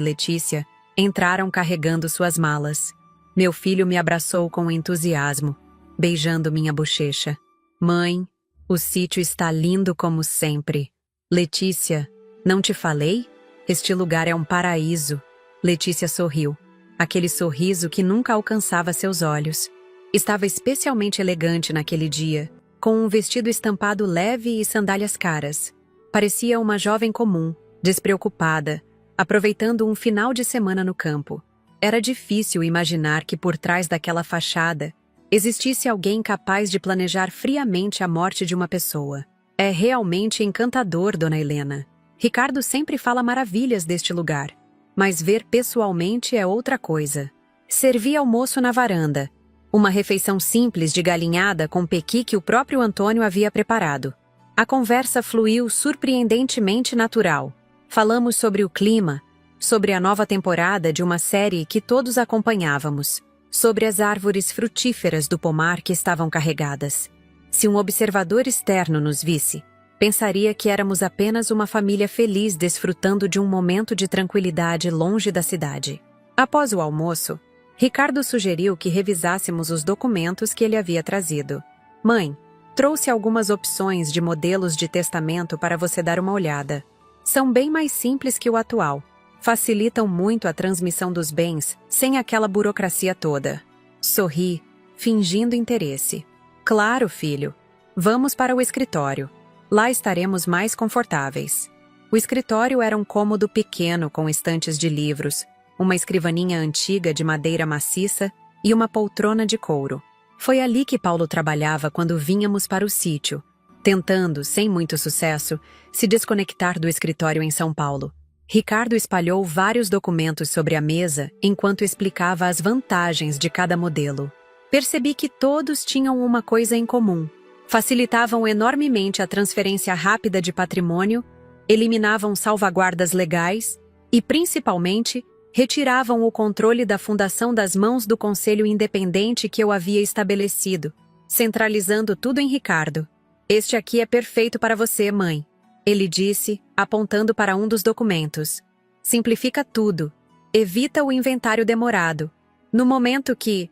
Letícia entraram carregando suas malas. Meu filho me abraçou com entusiasmo, beijando minha bochecha. Mãe, o sítio está lindo como sempre. Letícia, não te falei? Este lugar é um paraíso. Letícia sorriu. Aquele sorriso que nunca alcançava seus olhos. Estava especialmente elegante naquele dia, com um vestido estampado leve e sandálias caras. Parecia uma jovem comum, despreocupada, aproveitando um final de semana no campo. Era difícil imaginar que por trás daquela fachada existisse alguém capaz de planejar friamente a morte de uma pessoa. É realmente encantador, Dona Helena. Ricardo sempre fala maravilhas deste lugar. Mas ver pessoalmente é outra coisa. Servi almoço na varanda. Uma refeição simples de galinhada com pequi que o próprio Antônio havia preparado. A conversa fluiu surpreendentemente natural. Falamos sobre o clima, sobre a nova temporada de uma série que todos acompanhávamos, sobre as árvores frutíferas do pomar que estavam carregadas. Se um observador externo nos visse, pensaria que éramos apenas uma família feliz desfrutando de um momento de tranquilidade longe da cidade. Após o almoço, Ricardo sugeriu que revisássemos os documentos que ele havia trazido. Mãe, trouxe algumas opções de modelos de testamento para você dar uma olhada. São bem mais simples que o atual. Facilitam muito a transmissão dos bens sem aquela burocracia toda. Sorri, fingindo interesse. Claro, filho. Vamos para o escritório. Lá estaremos mais confortáveis. O escritório era um cômodo pequeno com estantes de livros, uma escrivaninha antiga de madeira maciça e uma poltrona de couro. Foi ali que Paulo trabalhava quando vínhamos para o sítio, tentando, sem muito sucesso, se desconectar do escritório em São Paulo. Ricardo espalhou vários documentos sobre a mesa enquanto explicava as vantagens de cada modelo. Percebi que todos tinham uma coisa em comum. Facilitavam enormemente a transferência rápida de patrimônio, eliminavam salvaguardas legais e, principalmente, retiravam o controle da fundação das mãos do conselho independente que eu havia estabelecido, centralizando tudo em Ricardo. Este aqui é perfeito para você, mãe, ele disse, apontando para um dos documentos. Simplifica tudo. Evita o inventário demorado. No momento que,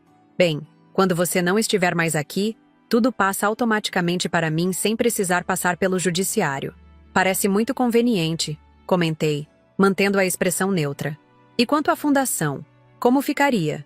quando você não estiver mais aqui, tudo passa automaticamente para mim sem precisar passar pelo judiciário. Parece muito conveniente, comentei, mantendo a expressão neutra. E quanto à fundação, como ficaria?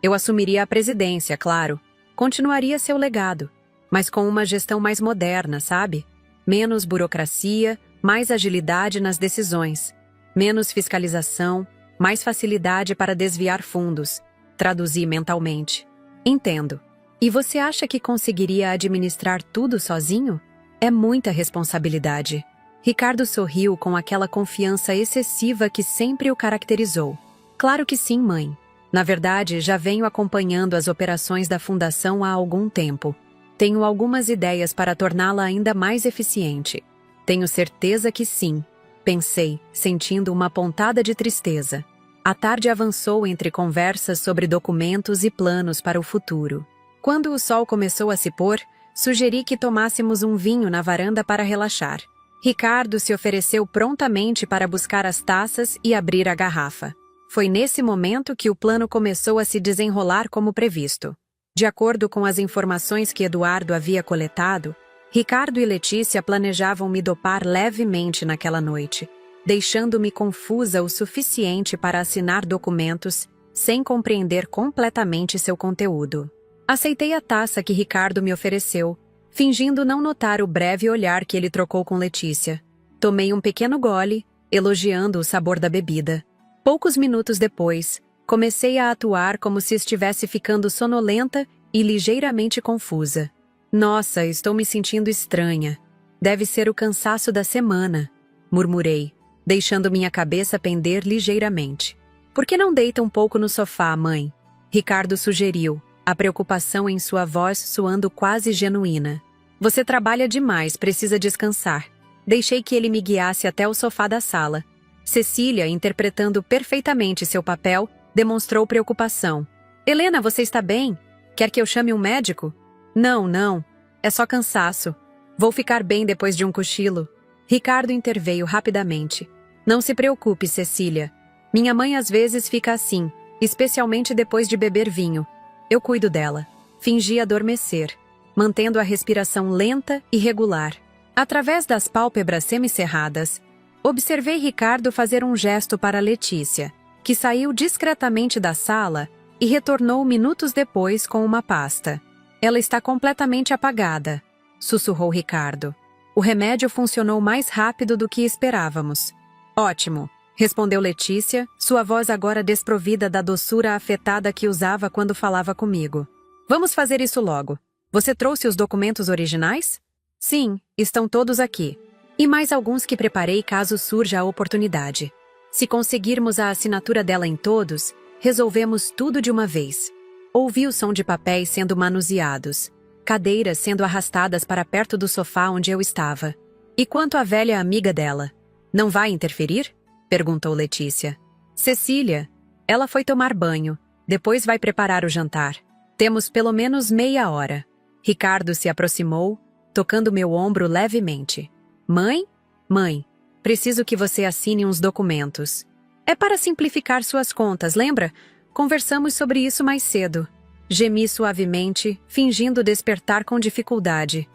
Eu assumiria a presidência, claro. Continuaria seu legado, mas com uma gestão mais moderna, sabe? Menos burocracia, mais agilidade nas decisões. Menos fiscalização, mais facilidade para desviar fundos. Traduzi mentalmente. Entendo. E você acha que conseguiria administrar tudo sozinho? É muita responsabilidade. Ricardo sorriu com aquela confiança excessiva que sempre o caracterizou. Claro que sim, mãe. Na verdade, já venho acompanhando as operações da Fundação há algum tempo. Tenho algumas ideias para torná-la ainda mais eficiente. Tenho certeza que sim. Pensei, sentindo uma pontada de tristeza. A tarde avançou entre conversas sobre documentos e planos para o futuro. Quando o sol começou a se pôr, sugeri que tomássemos um vinho na varanda para relaxar. Ricardo se ofereceu prontamente para buscar as taças e abrir a garrafa. Foi nesse momento que o plano começou a se desenrolar como previsto. De acordo com as informações que Eduardo havia coletado, Ricardo e Letícia planejavam me dopar levemente naquela noite, deixando-me confusa o suficiente para assinar documentos sem compreender completamente seu conteúdo. Aceitei a taça que Ricardo me ofereceu, fingindo não notar o breve olhar que ele trocou com Letícia. Tomei um pequeno gole, elogiando o sabor da bebida. Poucos minutos depois, comecei a atuar como se estivesse ficando sonolenta e ligeiramente confusa. Nossa, estou me sentindo estranha. Deve ser o cansaço da semana, murmurei, deixando minha cabeça pender ligeiramente. Por que não deita um pouco no sofá, mãe? Ricardo sugeriu, a preocupação em sua voz soando quase genuína. Você trabalha demais, precisa descansar. Deixei que ele me guiasse até o sofá da sala. Cecília, interpretando perfeitamente seu papel, demonstrou preocupação. Helena, você está bem? Quer que eu chame um médico? Não. É só cansaço. Vou ficar bem depois de um cochilo. Ricardo interveio rapidamente. Não se preocupe, Cecília. Minha mãe às vezes fica assim, especialmente depois de beber vinho. Eu cuido dela. Fingi adormecer, mantendo a respiração lenta e regular. Através das pálpebras semicerradas, observei Ricardo fazer um gesto para Letícia, que saiu discretamente da sala e retornou minutos depois com uma pasta. Ela está completamente apagada, sussurrou Ricardo. O remédio funcionou mais rápido do que esperávamos. Ótimo, respondeu Letícia, sua voz agora desprovida da doçura afetada que usava quando falava comigo. Vamos fazer isso logo. Você trouxe os documentos originais? Sim, estão todos aqui. E mais alguns que preparei caso surja a oportunidade. Se conseguirmos a assinatura dela em todos, resolvemos tudo de uma vez. Ouvi o som de papéis sendo manuseados, cadeiras sendo arrastadas para perto do sofá onde eu estava. E quanto à velha amiga dela? Não vai interferir? Perguntou Letícia. Cecília. Ela foi tomar banho. Depois vai preparar o jantar. Temos pelo menos meia hora. Ricardo se aproximou, tocando meu ombro levemente. Mãe? Mãe, preciso que você assine uns documentos. É para simplificar suas contas, lembra? Conversamos sobre isso mais cedo. Gemi suavemente, fingindo despertar com dificuldade.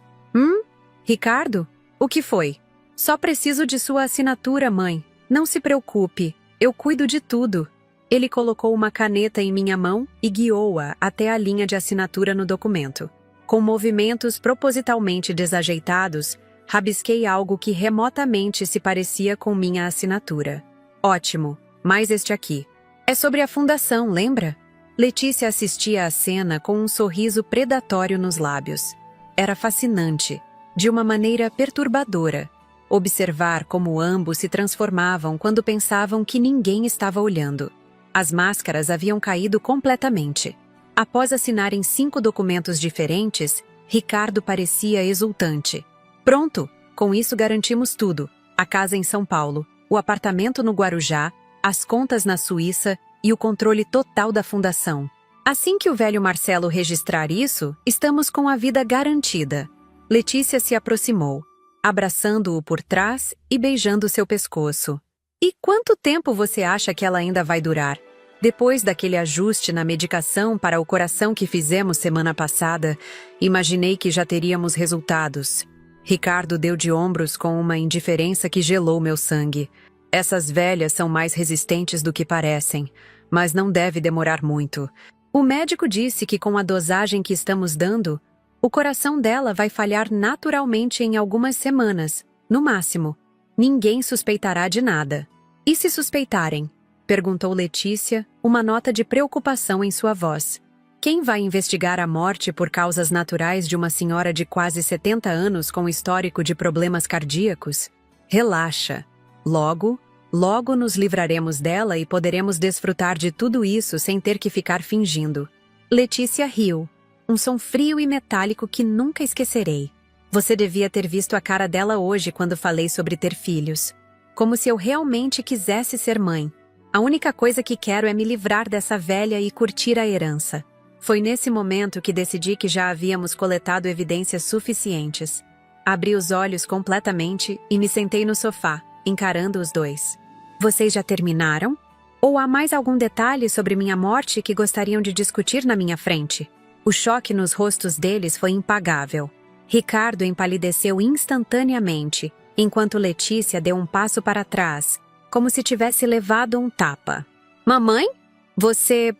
Ricardo? O que foi? Só preciso de sua assinatura, mãe. Não se preocupe, eu cuido de tudo. Ele colocou uma caneta em minha mão e guiou-a até a linha de assinatura no documento. Com movimentos propositalmente desajeitados, rabisquei algo que remotamente se parecia com minha assinatura. Ótimo, mais este aqui. É sobre a fundação, lembra? Letícia assistia à cena com um sorriso predatório nos lábios. Era fascinante, de uma maneira perturbadora, observar como ambos se transformavam quando pensavam que ninguém estava olhando. As máscaras haviam caído completamente. Após assinarem 5 documentos diferentes, Ricardo parecia exultante. Pronto! Com isso garantimos tudo. A casa em São Paulo, o apartamento no Guarujá, as contas na Suíça e o controle total da fundação. Assim que o velho Marcelo registrar isso, estamos com a vida garantida. Letícia se aproximou, abraçando-o por trás e beijando seu pescoço. E quanto tempo você acha que ela ainda vai durar? Depois daquele ajuste na medicação para o coração que fizemos semana passada, imaginei que já teríamos resultados. Ricardo deu de ombros com uma indiferença que gelou meu sangue. Essas velhas são mais resistentes do que parecem, mas não deve demorar muito. O médico disse que com a dosagem que estamos dando, o coração dela vai falhar naturalmente em algumas semanas, no máximo. Ninguém suspeitará de nada. E se suspeitarem? Perguntou Letícia, uma nota de preocupação em sua voz. Quem vai investigar a morte por causas naturais de uma senhora de quase 70 anos com histórico de problemas cardíacos? Relaxa. Logo nos livraremos dela e poderemos desfrutar de tudo isso sem ter que ficar fingindo. Letícia riu. Um som frio e metálico que nunca esquecerei. Você devia ter visto a cara dela hoje quando falei sobre ter filhos. como se eu realmente quisesse ser mãe. A única coisa que quero é me livrar dessa velha e curtir a herança. Foi nesse momento que decidi que já havíamos coletado evidências suficientes. Abri os olhos completamente e me sentei no sofá, encarando os dois. Vocês já terminaram? Ou há mais algum detalhe sobre minha morte que gostariam de discutir na minha frente? O choque nos rostos deles foi impagável. Ricardo empalideceu instantaneamente, enquanto Letícia deu um passo para trás, como se tivesse levado um tapa. Mamãe? Você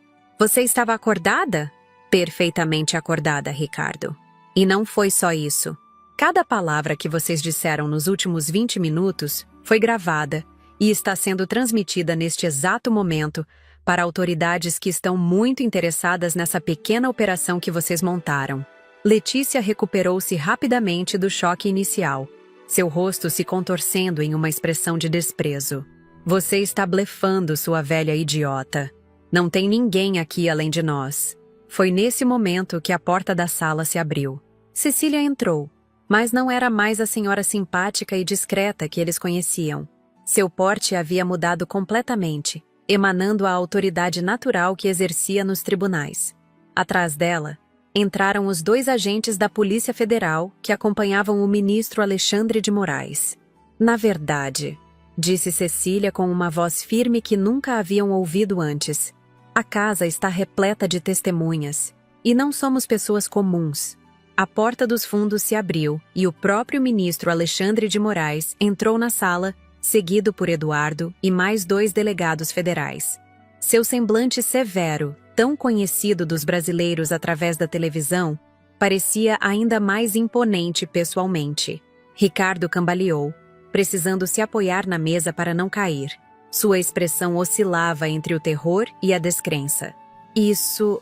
estava acordada? Perfeitamente acordada, Ricardo. E não foi só isso. Cada palavra que vocês disseram nos últimos 20 minutos foi gravada e está sendo transmitida neste exato momento para autoridades que estão muito interessadas nessa pequena operação que vocês montaram. Letícia recuperou-se rapidamente do choque inicial, seu rosto se contorcendo em uma expressão de desprezo. Você está blefando, sua velha idiota. Não tem ninguém aqui além de nós. Foi nesse momento que a porta da sala se abriu. Cecília entrou, mas não era mais a senhora simpática e discreta que eles conheciam. Seu porte havia mudado completamente, emanando a autoridade natural que exercia nos tribunais. Atrás dela, entraram os 2 agentes da Polícia Federal que acompanhavam o ministro Alexandre de Moraes. Na verdade, disse Cecília com uma voz firme que nunca haviam ouvido antes, a casa está repleta de testemunhas, e não somos pessoas comuns. A porta dos fundos se abriu e o próprio ministro Alexandre de Moraes entrou na sala, seguido por Eduardo e mais 2 delegados federais. Seu semblante severo, tão conhecido dos brasileiros através da televisão, parecia ainda mais imponente pessoalmente. Ricardo cambaleou, precisando se apoiar na mesa para não cair. Sua expressão oscilava entre o terror e a descrença. Isso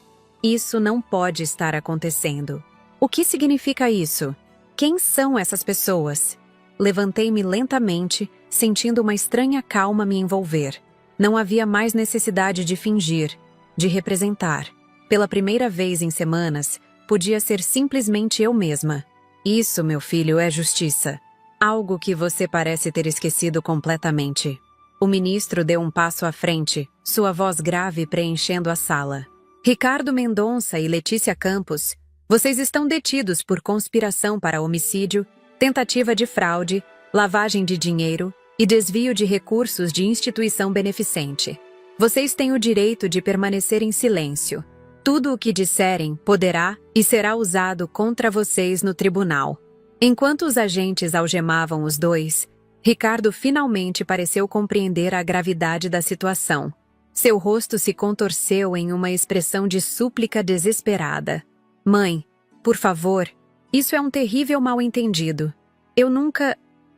não pode estar acontecendo. O que significa isso? Quem são essas pessoas? Levantei-me lentamente, sentindo uma estranha calma me envolver. Não havia mais necessidade de fingir, de representar. Pela primeira vez em semanas, podia ser simplesmente eu mesma. Isso, meu filho, é justiça. Algo que você parece ter esquecido completamente. O ministro deu um passo à frente, sua voz grave preenchendo a sala. Ricardo Mendonça e Letícia Campos, vocês estão detidos por conspiração para homicídio, tentativa de fraude, lavagem de dinheiro e desvio de recursos de instituição beneficente. Vocês têm o direito de permanecer em silêncio. Tudo o que disserem poderá e será usado contra vocês no tribunal. Enquanto os agentes algemavam os 2, Ricardo finalmente pareceu compreender a gravidade da situação. Seu rosto se contorceu em uma expressão de súplica desesperada. Mãe, por favor, isso é um terrível mal-entendido.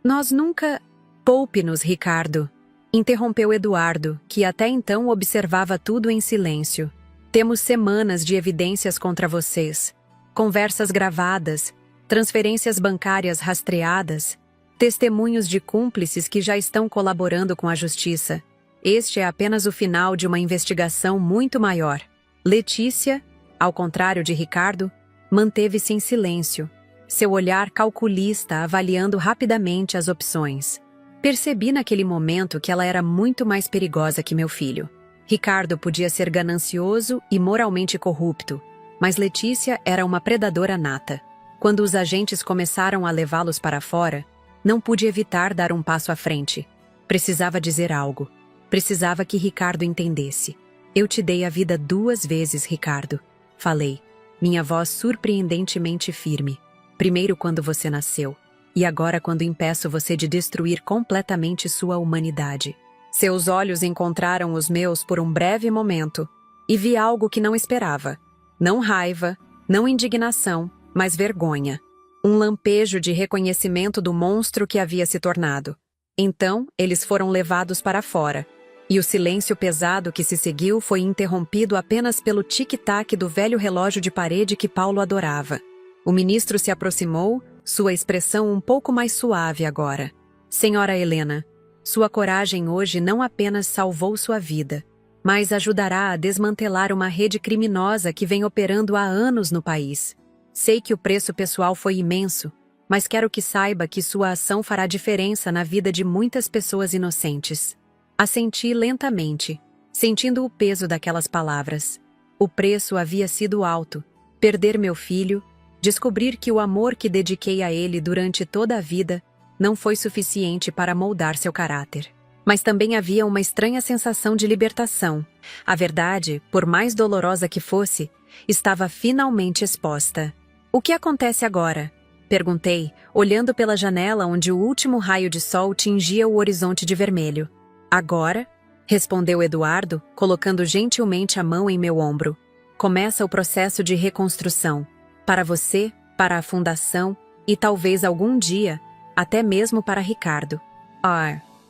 Nós nunca... Poupe-nos, Ricardo. Interrompeu Eduardo, que até então observava tudo em silêncio. Temos semanas de evidências contra vocês. Conversas gravadas, transferências bancárias rastreadas, testemunhos de cúmplices que já estão colaborando com a justiça. Este é apenas o final de uma investigação muito maior. Letícia, ao contrário de Ricardo, manteve-se em silêncio, seu olhar calculista avaliando rapidamente as opções. Percebi naquele momento que ela era muito mais perigosa que meu filho. Ricardo podia ser ganancioso e moralmente corrupto, mas Letícia era uma predadora nata. Quando os agentes começaram a levá-los para fora, não pude evitar dar um passo à frente. Precisava dizer algo. Precisava que Ricardo entendesse. Eu te dei a vida 2 vezes, Ricardo. Falei, minha voz surpreendentemente firme. Primeiro quando você nasceu, e agora quando impeço você de destruir completamente sua humanidade. Seus olhos encontraram os meus por um breve momento, e vi algo que não esperava. Não raiva, não indignação, mas vergonha. Um lampejo de reconhecimento do monstro que havia se tornado. Então, eles foram levados para fora, e o silêncio pesado que se seguiu foi interrompido apenas pelo tic-tac do velho relógio de parede que Paulo adorava. O ministro se aproximou, sua expressão um pouco mais suave agora. Senhora Helena, sua coragem hoje não apenas salvou sua vida, mas ajudará a desmantelar uma rede criminosa que vem operando há anos no país. Sei que o preço pessoal foi imenso, mas quero que saiba que sua ação fará diferença na vida de muitas pessoas inocentes. Assenti lentamente, sentindo o peso daquelas palavras. O preço havia sido alto. Perder meu filho, descobrir que o amor que dediquei a ele durante toda a vida não foi suficiente para moldar seu caráter. Mas também havia uma estranha sensação de libertação. A verdade, por mais dolorosa que fosse, estava finalmente exposta. O que acontece agora? Perguntei, olhando pela janela onde o último raio de sol tingia o horizonte de vermelho. Agora? Respondeu Eduardo, colocando gentilmente a mão em meu ombro. Começa o processo de reconstrução. Para você, para a fundação e talvez algum dia, até mesmo para Ricardo.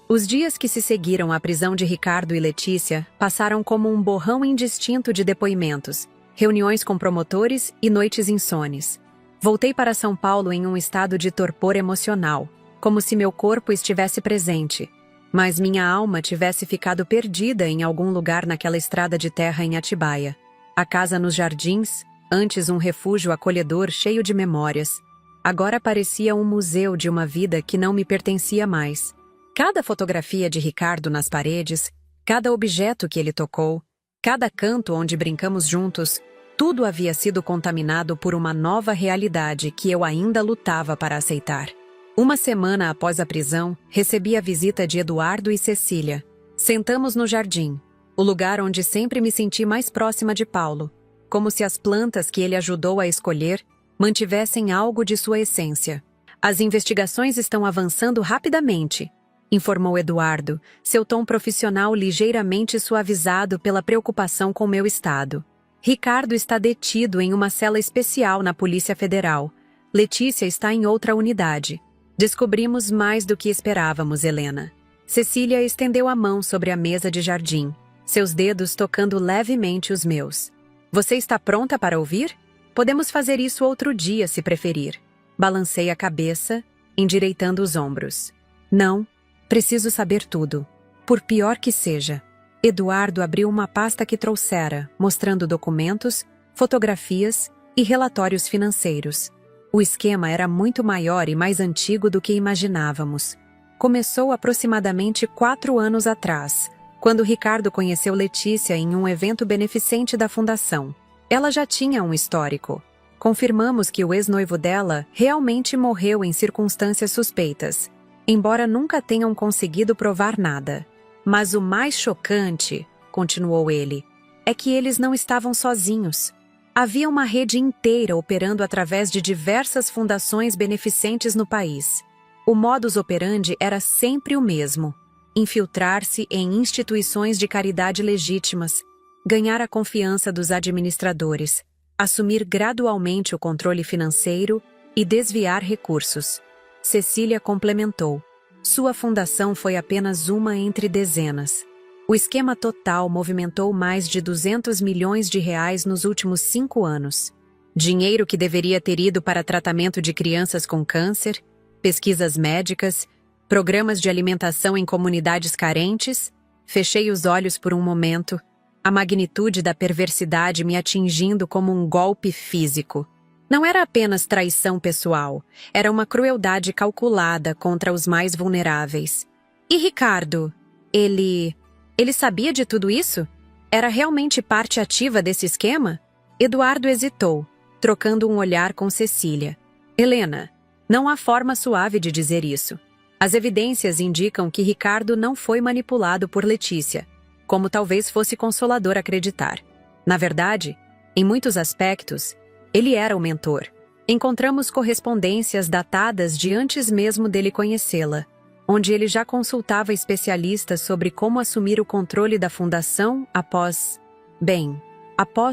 Os dias que se seguiram à prisão de Ricardo e Letícia passaram como um borrão indistinto de depoimentos, reuniões com promotores e noites insones. Voltei para São Paulo em um estado de torpor emocional, como se meu corpo estivesse presente, mas minha alma tivesse ficado perdida em algum lugar naquela estrada de terra em Atibaia. A casa nos jardins, antes um refúgio acolhedor cheio de memórias, agora parecia um museu de uma vida que não me pertencia mais. Cada fotografia de Ricardo nas paredes, cada objeto que ele tocou, cada canto onde brincamos juntos, tudo havia sido contaminado por uma nova realidade que eu ainda lutava para aceitar. Uma semana após a prisão, recebi a visita de Eduardo e Cecília. Sentamos no jardim, o lugar onde sempre me senti mais próxima de Paulo, como se as plantas que ele ajudou a escolher mantivessem algo de sua essência. As investigações estão avançando rapidamente, informou Eduardo, seu tom profissional ligeiramente suavizado pela preocupação com meu estado. Ricardo está detido em uma cela especial na Polícia Federal. Letícia está em outra unidade. Descobrimos mais do que esperávamos, Helena. Cecília estendeu a mão sobre a mesa de jardim, seus dedos tocando levemente os meus. Você está pronta para ouvir? Podemos fazer isso outro dia, se preferir. Balancei a cabeça, endireitando os ombros. Não. Preciso saber tudo. Por pior que seja. Eduardo abriu uma pasta que trouxera, mostrando documentos, fotografias e relatórios financeiros. O esquema era muito maior e mais antigo do que imaginávamos. Começou aproximadamente 4 anos atrás, quando Ricardo conheceu Letícia em um evento beneficente da fundação. Ela já tinha um histórico. Confirmamos que o ex-noivo dela realmente morreu em circunstâncias suspeitas, embora nunca tenham conseguido provar nada. Mas o mais chocante, continuou ele, é que eles não estavam sozinhos. Havia uma rede inteira operando através de diversas fundações beneficentes no país. O modus operandi era sempre o mesmo: infiltrar-se em instituições de caridade legítimas, ganhar a confiança dos administradores, assumir gradualmente o controle financeiro e desviar recursos. Cecília complementou. Sua fundação foi apenas uma entre dezenas. O esquema total movimentou mais de 200 milhões de reais nos últimos 5 anos. Dinheiro que deveria ter ido para tratamento de crianças com câncer, pesquisas médicas, programas de alimentação em comunidades carentes. Fechei os olhos por um momento, a magnitude da perversidade me atingindo como um golpe físico. Não era apenas traição pessoal, era uma crueldade calculada contra os mais vulneráveis. E Ricardo? Ele sabia de tudo isso? Era realmente parte ativa desse esquema? Eduardo hesitou, trocando um olhar com Cecília. Helena, não há forma suave de dizer isso. As evidências indicam que Ricardo não foi manipulado por Letícia, como talvez fosse consolador acreditar. Na verdade, em muitos aspectos, ele era o mentor. Encontramos correspondências datadas de antes mesmo dele conhecê-la, onde ele já consultava especialistas sobre como assumir o controle da fundação após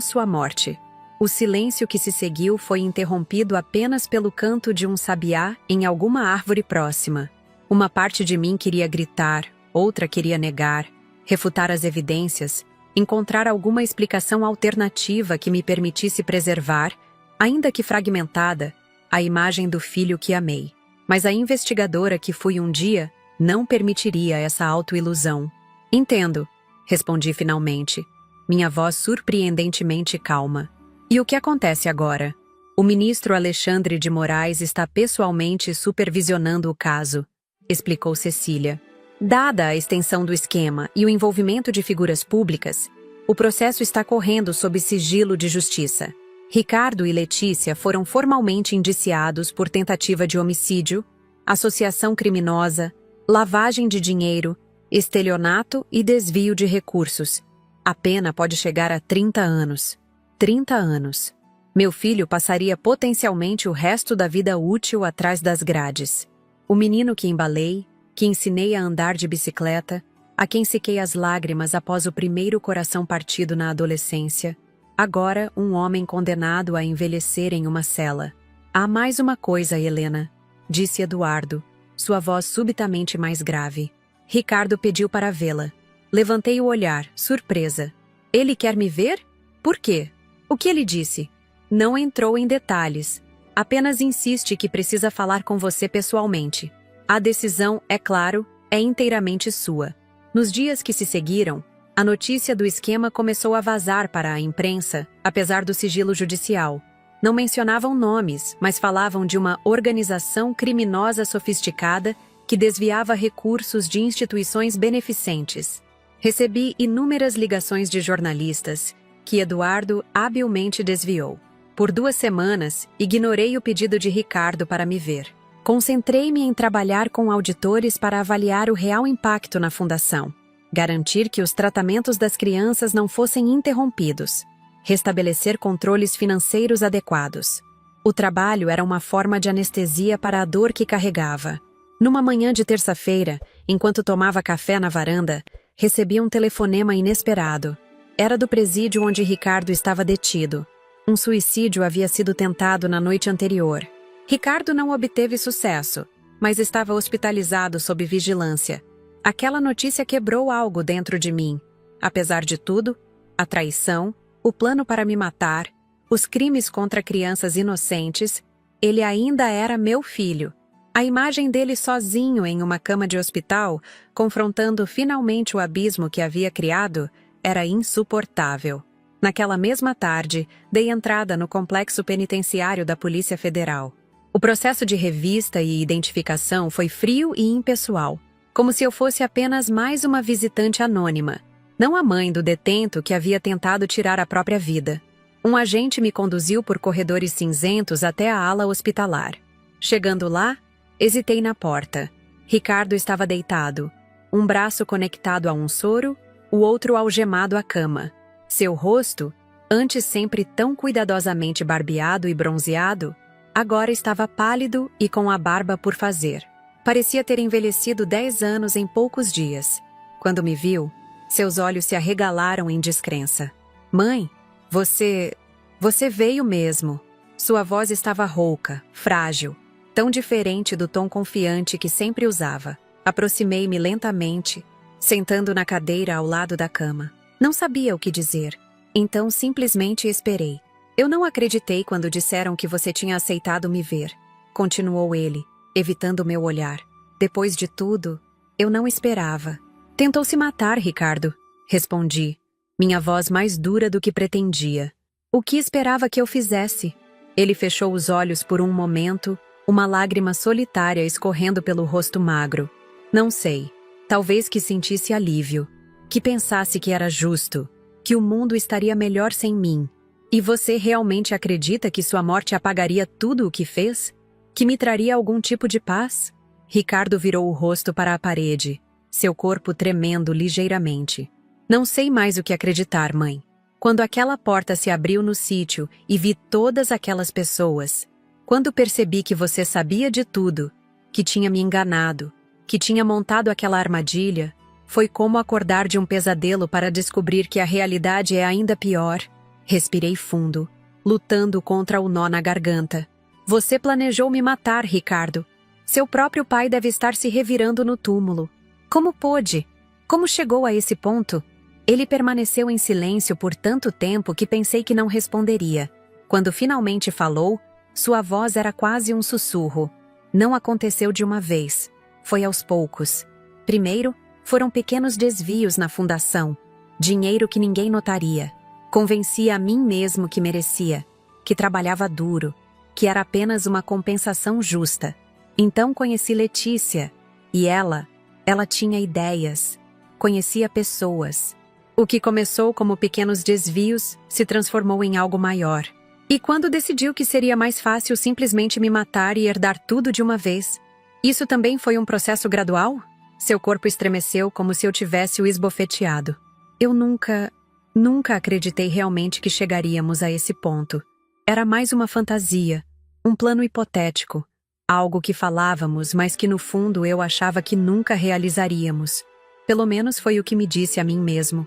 sua morte. O silêncio que se seguiu foi interrompido apenas pelo canto de um sabiá em alguma árvore próxima. Uma parte de mim queria gritar, outra queria negar, refutar as evidências, encontrar alguma explicação alternativa que me permitisse preservar, ainda que fragmentada, a imagem do filho que amei. Mas a investigadora que fui um dia não permitiria essa autoilusão. Entendo, respondi finalmente, minha voz surpreendentemente calma. E o que acontece agora? O ministro Alexandre de Moraes está pessoalmente supervisionando o caso, explicou Cecília. Dada a extensão do esquema e o envolvimento de figuras públicas, o processo está correndo sob sigilo de justiça. Ricardo e Letícia foram formalmente indiciados por tentativa de homicídio, associação criminosa, lavagem de dinheiro, estelionato e desvio de recursos. A pena pode chegar a 30 anos. 30 anos. Meu filho passaria potencialmente o resto da vida útil atrás das grades. O menino que embalei, que ensinei a andar de bicicleta, a quem sequei as lágrimas após o primeiro coração partido na adolescência, agora um homem condenado a envelhecer em uma cela. Há mais uma coisa, Helena, disse Eduardo, sua voz subitamente mais grave. Ricardo pediu para vê-la. Levantei o olhar, surpresa. Ele quer me ver? Por quê? O que ele disse? Não entrou em detalhes. Apenas insiste que precisa falar com você pessoalmente. A decisão, é claro, é inteiramente sua. Nos dias que se seguiram, a notícia do esquema começou a vazar para a imprensa, apesar do sigilo judicial. Não mencionavam nomes, mas falavam de uma organização criminosa sofisticada que desviava recursos de instituições beneficentes. Recebi inúmeras ligações de jornalistas, que Eduardo habilmente desviou. Por 2 semanas, ignorei o pedido de Ricardo para me ver. Concentrei-me em trabalhar com auditores para avaliar o real impacto na fundação, garantir que os tratamentos das crianças não fossem interrompidos, restabelecer controles financeiros adequados. O trabalho era uma forma de anestesia para a dor que carregava. Numa manhã de terça-feira, enquanto tomava café na varanda, recebi um telefonema inesperado. Era do presídio onde Ricardo estava detido. Um suicídio havia sido tentado na noite anterior. Ricardo não obteve sucesso, mas estava hospitalizado sob vigilância. Aquela notícia quebrou algo dentro de mim. Apesar de tudo, a traição, o plano para me matar, os crimes contra crianças inocentes, ele ainda era meu filho. A imagem dele sozinho em uma cama de hospital, confrontando finalmente o abismo que havia criado, era insuportável. Naquela mesma tarde, dei entrada no complexo penitenciário da Polícia Federal. O processo de revista e identificação foi frio e impessoal, como se eu fosse apenas mais uma visitante anônima, não a mãe do detento que havia tentado tirar a própria vida. Um agente me conduziu por corredores cinzentos até a ala hospitalar. Chegando lá, hesitei na porta. Ricardo estava deitado, um braço conectado a um soro, o outro algemado à cama. Seu rosto, antes sempre tão cuidadosamente barbeado e bronzeado, agora estava pálido e com a barba por fazer. Parecia ter envelhecido 10 anos em poucos dias. Quando me viu, seus olhos se arregalaram em descrença. Mãe, você veio mesmo. Sua voz estava rouca, frágil, tão diferente do tom confiante que sempre usava. Aproximei-me lentamente, sentando na cadeira ao lado da cama. Não sabia o que dizer, então simplesmente esperei. Eu não acreditei quando disseram que você tinha aceitado me ver, continuou ele, evitando meu olhar. Depois de tudo, eu não esperava. Tentou se matar, Ricardo, respondi, minha voz mais dura do que pretendia. O que esperava que eu fizesse? Ele fechou os olhos por um momento, uma lágrima solitária escorrendo pelo rosto magro. Não sei, talvez que sentisse alívio, que pensasse que era justo, que o mundo estaria melhor sem mim. E você realmente acredita que sua morte apagaria tudo o que fez? Que me traria algum tipo de paz? Ricardo virou o rosto para a parede, seu corpo tremendo ligeiramente. Não sei mais o que acreditar, mãe. Quando aquela porta se abriu no sítio e vi todas aquelas pessoas, quando percebi que você sabia de tudo, que tinha me enganado, que tinha montado aquela armadilha, foi como acordar de um pesadelo para descobrir que a realidade é ainda pior. Respirei fundo, lutando contra o nó na garganta. Você planejou me matar, Ricardo. Seu próprio pai deve estar se revirando no túmulo. Como pôde? Como chegou a esse ponto? Ele permaneceu em silêncio por tanto tempo que pensei que não responderia. Quando finalmente falou, sua voz era quase um sussurro. Não aconteceu de uma vez. Foi aos poucos. Primeiro, foram pequenos desvios na fundação. Dinheiro que ninguém notaria. Convenci a mim mesmo que merecia, que trabalhava duro, que era apenas uma compensação justa. Então conheci Letícia, e ela tinha ideias, conhecia pessoas. O que começou como pequenos desvios se transformou em algo maior. E quando decidiu que seria mais fácil simplesmente me matar e herdar tudo de uma vez, isso também foi um processo gradual? Seu corpo estremeceu como se eu tivesse o esbofeteado. Eu nunca acreditei realmente que chegaríamos a esse ponto. Era mais uma fantasia, um plano hipotético, algo que falávamos, mas que no fundo eu achava que nunca realizaríamos. Pelo menos foi o que me disse a mim mesmo.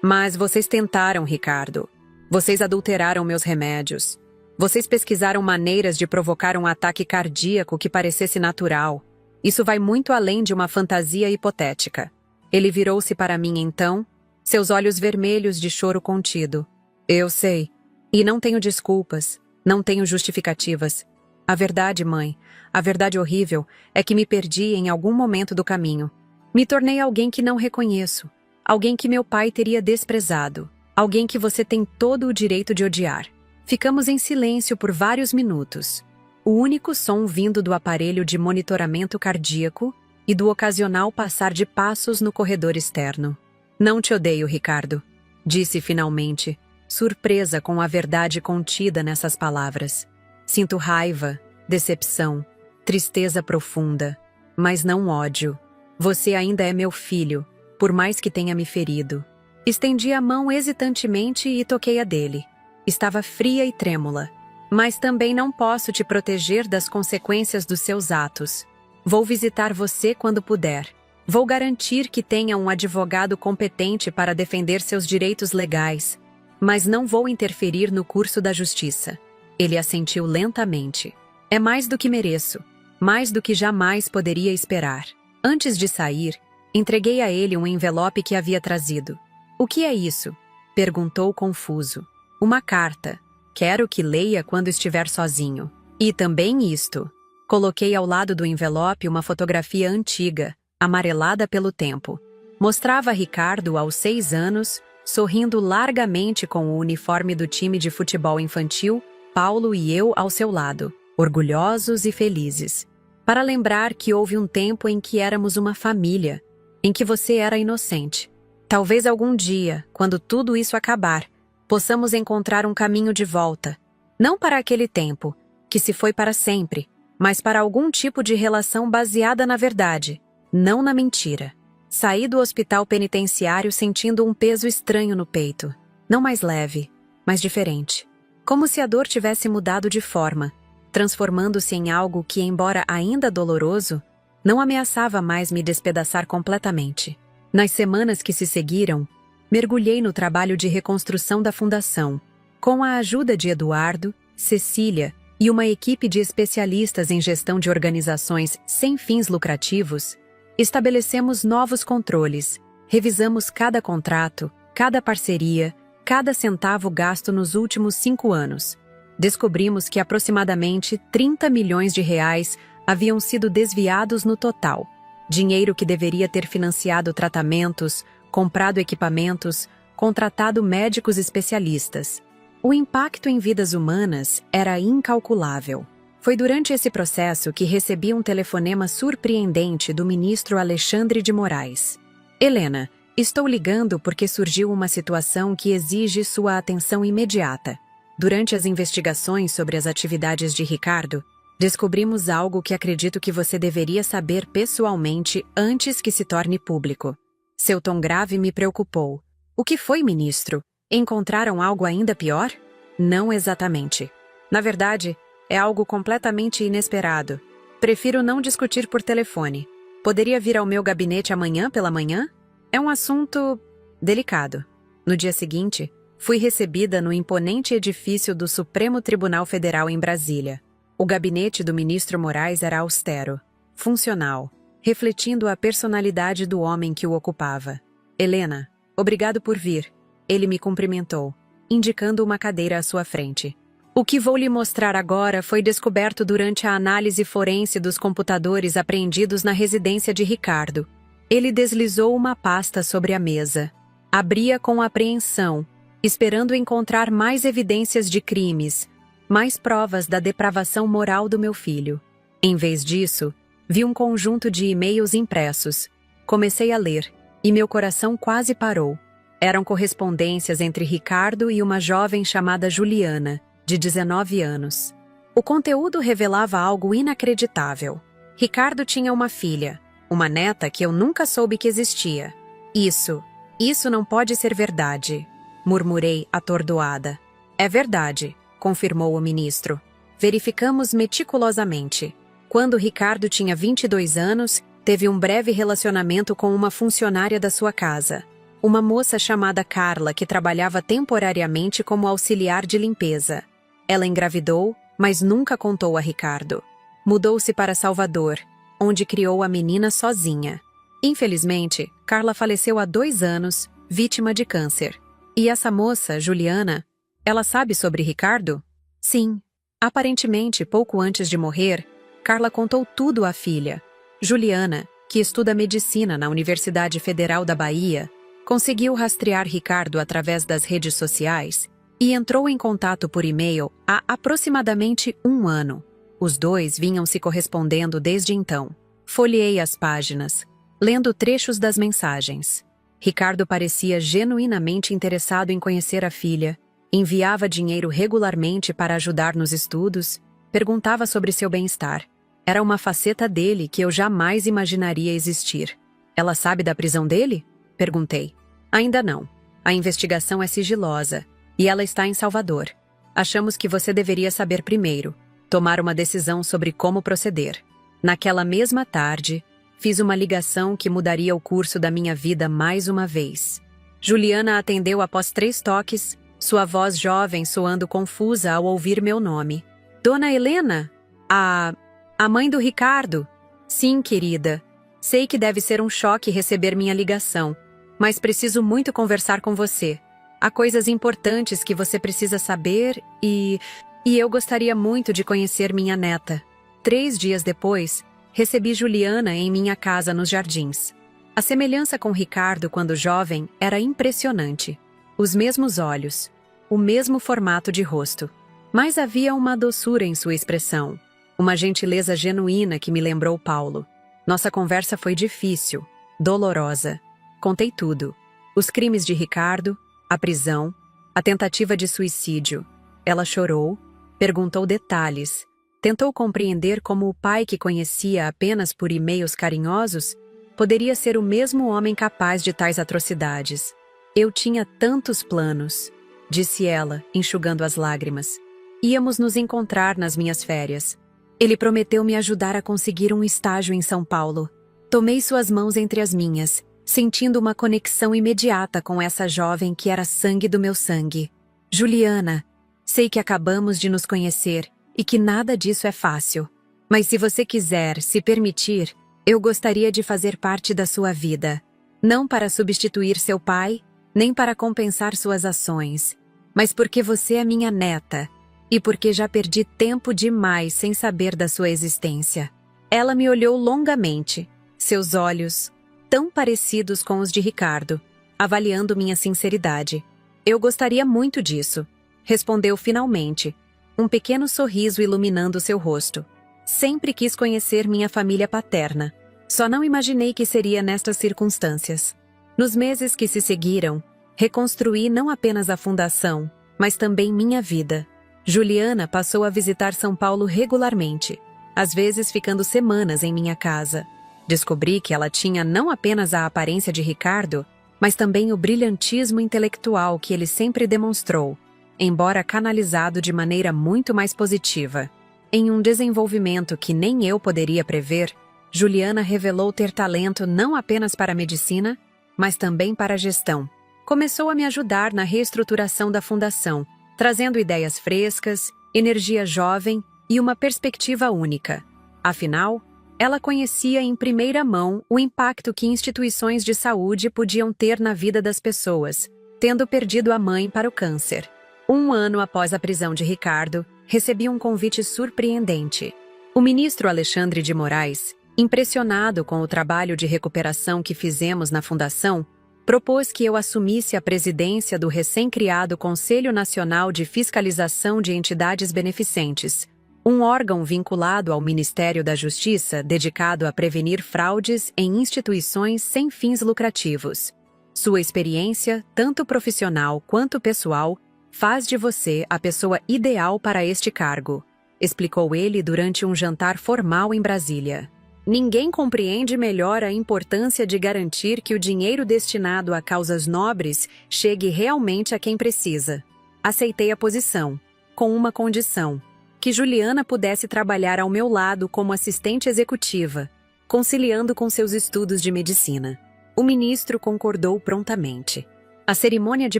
Mas vocês tentaram, Ricardo. Vocês adulteraram meus remédios. Vocês pesquisaram maneiras de provocar um ataque cardíaco que parecesse natural. Isso vai muito além de uma fantasia hipotética. Ele virou-se para mim então, seus olhos vermelhos de choro contido. Eu sei. E não tenho desculpas, não tenho justificativas. A verdade, mãe, a verdade horrível, é que me perdi em algum momento do caminho. Me tornei alguém que não reconheço, alguém que meu pai teria desprezado, alguém que você tem todo o direito de odiar. Ficamos em silêncio por vários minutos. O único som vindo do aparelho de monitoramento cardíaco e do ocasional passar de passos no corredor externo. Não te odeio, Ricardo, disse finalmente, surpresa com a verdade contida nessas palavras. Sinto raiva, decepção, tristeza profunda, mas não ódio. Você ainda é meu filho, por mais que tenha me ferido. Estendi a mão hesitantemente e toquei a dele. Estava fria e trêmula. Mas também não posso te proteger das consequências dos seus atos. Vou visitar você quando puder. Vou garantir que tenha um advogado competente para defender seus direitos legais. Mas não vou interferir no curso da justiça. Ele assentiu lentamente. É mais do que mereço. Mais do que jamais poderia esperar. Antes de sair, entreguei a ele um envelope que havia trazido. O que é isso? Perguntou confuso. Uma carta. Quero que leia quando estiver sozinho. E também isto. Coloquei ao lado do envelope uma fotografia antiga, amarelada pelo tempo. Mostrava Ricardo aos 6 anos, sorrindo largamente com o uniforme do time de futebol infantil, Paulo e eu ao seu lado, orgulhosos e felizes. Para lembrar que houve um tempo em que éramos uma família, em que você era inocente. Talvez algum dia, quando tudo isso acabar, possamos encontrar um caminho de volta, não para aquele tempo, que se foi para sempre, mas para algum tipo de relação baseada na verdade, não na mentira. Saí do hospital penitenciário sentindo um peso estranho no peito, não mais leve, mas diferente. Como se a dor tivesse mudado de forma, transformando-se em algo que, embora ainda doloroso, não ameaçava mais me despedaçar completamente. Nas semanas que se seguiram, mergulhei no trabalho de reconstrução da fundação. Com a ajuda de Eduardo, Cecília e uma equipe de especialistas em gestão de organizações sem fins lucrativos, estabelecemos novos controles, revisamos cada contrato, cada parceria, cada centavo gasto nos últimos 5 anos. Descobrimos que aproximadamente 30 milhões de reais haviam sido desviados no total. Dinheiro que deveria ter financiado tratamentos, comprado equipamentos, contratado médicos especialistas. O impacto em vidas humanas era incalculável. Foi durante esse processo que recebi um telefonema surpreendente do ministro Alexandre de Moraes. Helena, estou ligando porque surgiu uma situação que exige sua atenção imediata. Durante as investigações sobre as atividades de Ricardo, descobrimos algo que acredito que você deveria saber pessoalmente antes que se torne público. Seu tom grave me preocupou. O que foi, ministro? Encontraram algo ainda pior? Não exatamente. Na verdade, é algo completamente inesperado. Prefiro não discutir por telefone. Poderia vir ao meu gabinete amanhã pela manhã? É um assunto delicado. No dia seguinte, fui recebida no imponente edifício do Supremo Tribunal Federal em Brasília. O gabinete do ministro Moraes era austero, funcional, refletindo a personalidade do homem que o ocupava. Helena, obrigado por vir. Ele me cumprimentou, indicando uma cadeira à sua frente. O que vou lhe mostrar agora foi descoberto durante a análise forense dos computadores apreendidos na residência de Ricardo. Ele deslizou uma pasta sobre a mesa. Abria com apreensão, esperando encontrar mais evidências de crimes, mais provas da depravação moral do meu filho. Em vez disso, vi um conjunto de e-mails impressos. Comecei a ler, e meu coração quase parou. Eram correspondências entre Ricardo e uma jovem chamada Juliana, de 19 anos. O conteúdo revelava algo inacreditável. Ricardo tinha uma filha, uma neta que eu nunca soube que existia. Isso não pode ser verdade, murmurei atordoada. É verdade, confirmou o ministro. Verificamos meticulosamente. Quando Ricardo tinha 22 anos, teve um breve relacionamento com uma funcionária da sua casa. Uma moça chamada Carla que trabalhava temporariamente como auxiliar de limpeza. Ela engravidou, mas nunca contou a Ricardo. Mudou-se para Salvador, onde criou a menina sozinha. Infelizmente, Carla faleceu há 2 anos, vítima de câncer. E essa moça, Juliana, ela sabe sobre Ricardo? Sim. Aparentemente, pouco antes de morrer, Carla contou tudo à filha. Juliana, que estuda medicina na Universidade Federal da Bahia, conseguiu rastrear Ricardo através das redes sociais e entrou em contato por e-mail há aproximadamente 1 ano. Os dois vinham se correspondendo desde então. Folheei as páginas, lendo trechos das mensagens. Ricardo parecia genuinamente interessado em conhecer a filha, enviava dinheiro regularmente para ajudar nos estudos, perguntava sobre seu bem-estar. Era uma faceta dele que eu jamais imaginaria existir. Ela sabe da prisão dele? Perguntei. Ainda não. A investigação é sigilosa e ela está em Salvador. Achamos que você deveria saber primeiro, tomar uma decisão sobre como proceder. Naquela mesma tarde, fiz uma ligação que mudaria o curso da minha vida mais uma vez. Juliana atendeu após 3 toques, sua voz jovem soando confusa ao ouvir meu nome. Dona Helena? A mãe do Ricardo? Sim, querida. Sei que deve ser um choque receber minha ligação, mas preciso muito conversar com você. Há coisas importantes que você precisa saber e eu gostaria muito de conhecer minha neta. 3 dias depois, recebi Juliana em minha casa nos Jardins. A semelhança com Ricardo quando jovem era impressionante. Os mesmos olhos, o mesmo formato de rosto. Mas havia uma doçura em sua expressão, uma gentileza genuína que me lembrou Paulo. Nossa conversa foi difícil, dolorosa. Contei tudo. Os crimes de Ricardo, a prisão, a tentativa de suicídio. Ela chorou, perguntou detalhes, tentou compreender como o pai que conhecia apenas por e-mails carinhosos poderia ser o mesmo homem capaz de tais atrocidades. Eu tinha tantos planos, disse ela, enxugando as lágrimas. Íamos nos encontrar nas minhas férias. Ele prometeu me ajudar a conseguir um estágio em São Paulo. Tomei suas mãos entre as minhas, sentindo uma conexão imediata com essa jovem que era sangue do meu sangue. Juliana, sei que acabamos de nos conhecer e que nada disso é fácil. Mas se você quiser, se permitir, eu gostaria de fazer parte da sua vida. Não para substituir seu pai, nem para compensar suas ações, mas porque você é minha neta e porque já perdi tempo demais sem saber da sua existência. Ela me olhou longamente, seus olhos, tão parecidos com os de Ricardo, avaliando minha sinceridade. Eu gostaria muito disso, respondeu finalmente, um pequeno sorriso iluminando seu rosto. Sempre quis conhecer minha família paterna. Só não imaginei que seria nestas circunstâncias. Nos meses que se seguiram, reconstruí não apenas a fundação, mas também minha vida. Juliana passou a visitar São Paulo regularmente, às vezes ficando semanas em minha casa. Descobri que ela tinha não apenas a aparência de Ricardo, mas também o brilhantismo intelectual que ele sempre demonstrou, embora canalizado de maneira muito mais positiva. Em um desenvolvimento que nem eu poderia prever, Juliana revelou ter talento não apenas para a medicina, mas também para a gestão. Começou a me ajudar na reestruturação da fundação, trazendo ideias frescas, energia jovem e uma perspectiva única. Afinal, ela conhecia em primeira mão o impacto que instituições de saúde podiam ter na vida das pessoas, tendo perdido a mãe para o câncer. 1 ano após a prisão de Ricardo, recebi um convite surpreendente. O ministro Alexandre de Moraes, impressionado com o trabalho de recuperação que fizemos na fundação, propôs que eu assumisse a presidência do recém-criado Conselho Nacional de Fiscalização de Entidades Beneficentes, um órgão vinculado ao Ministério da Justiça dedicado a prevenir fraudes em instituições sem fins lucrativos. Sua experiência, tanto profissional quanto pessoal, faz de você a pessoa ideal para este cargo, explicou ele durante um jantar formal em Brasília. Ninguém compreende melhor a importância de garantir que o dinheiro destinado a causas nobres chegue realmente a quem precisa. Aceitei a posição, com uma condição: que Juliana pudesse trabalhar ao meu lado como assistente executiva, conciliando com seus estudos de medicina. O ministro concordou prontamente. A cerimônia de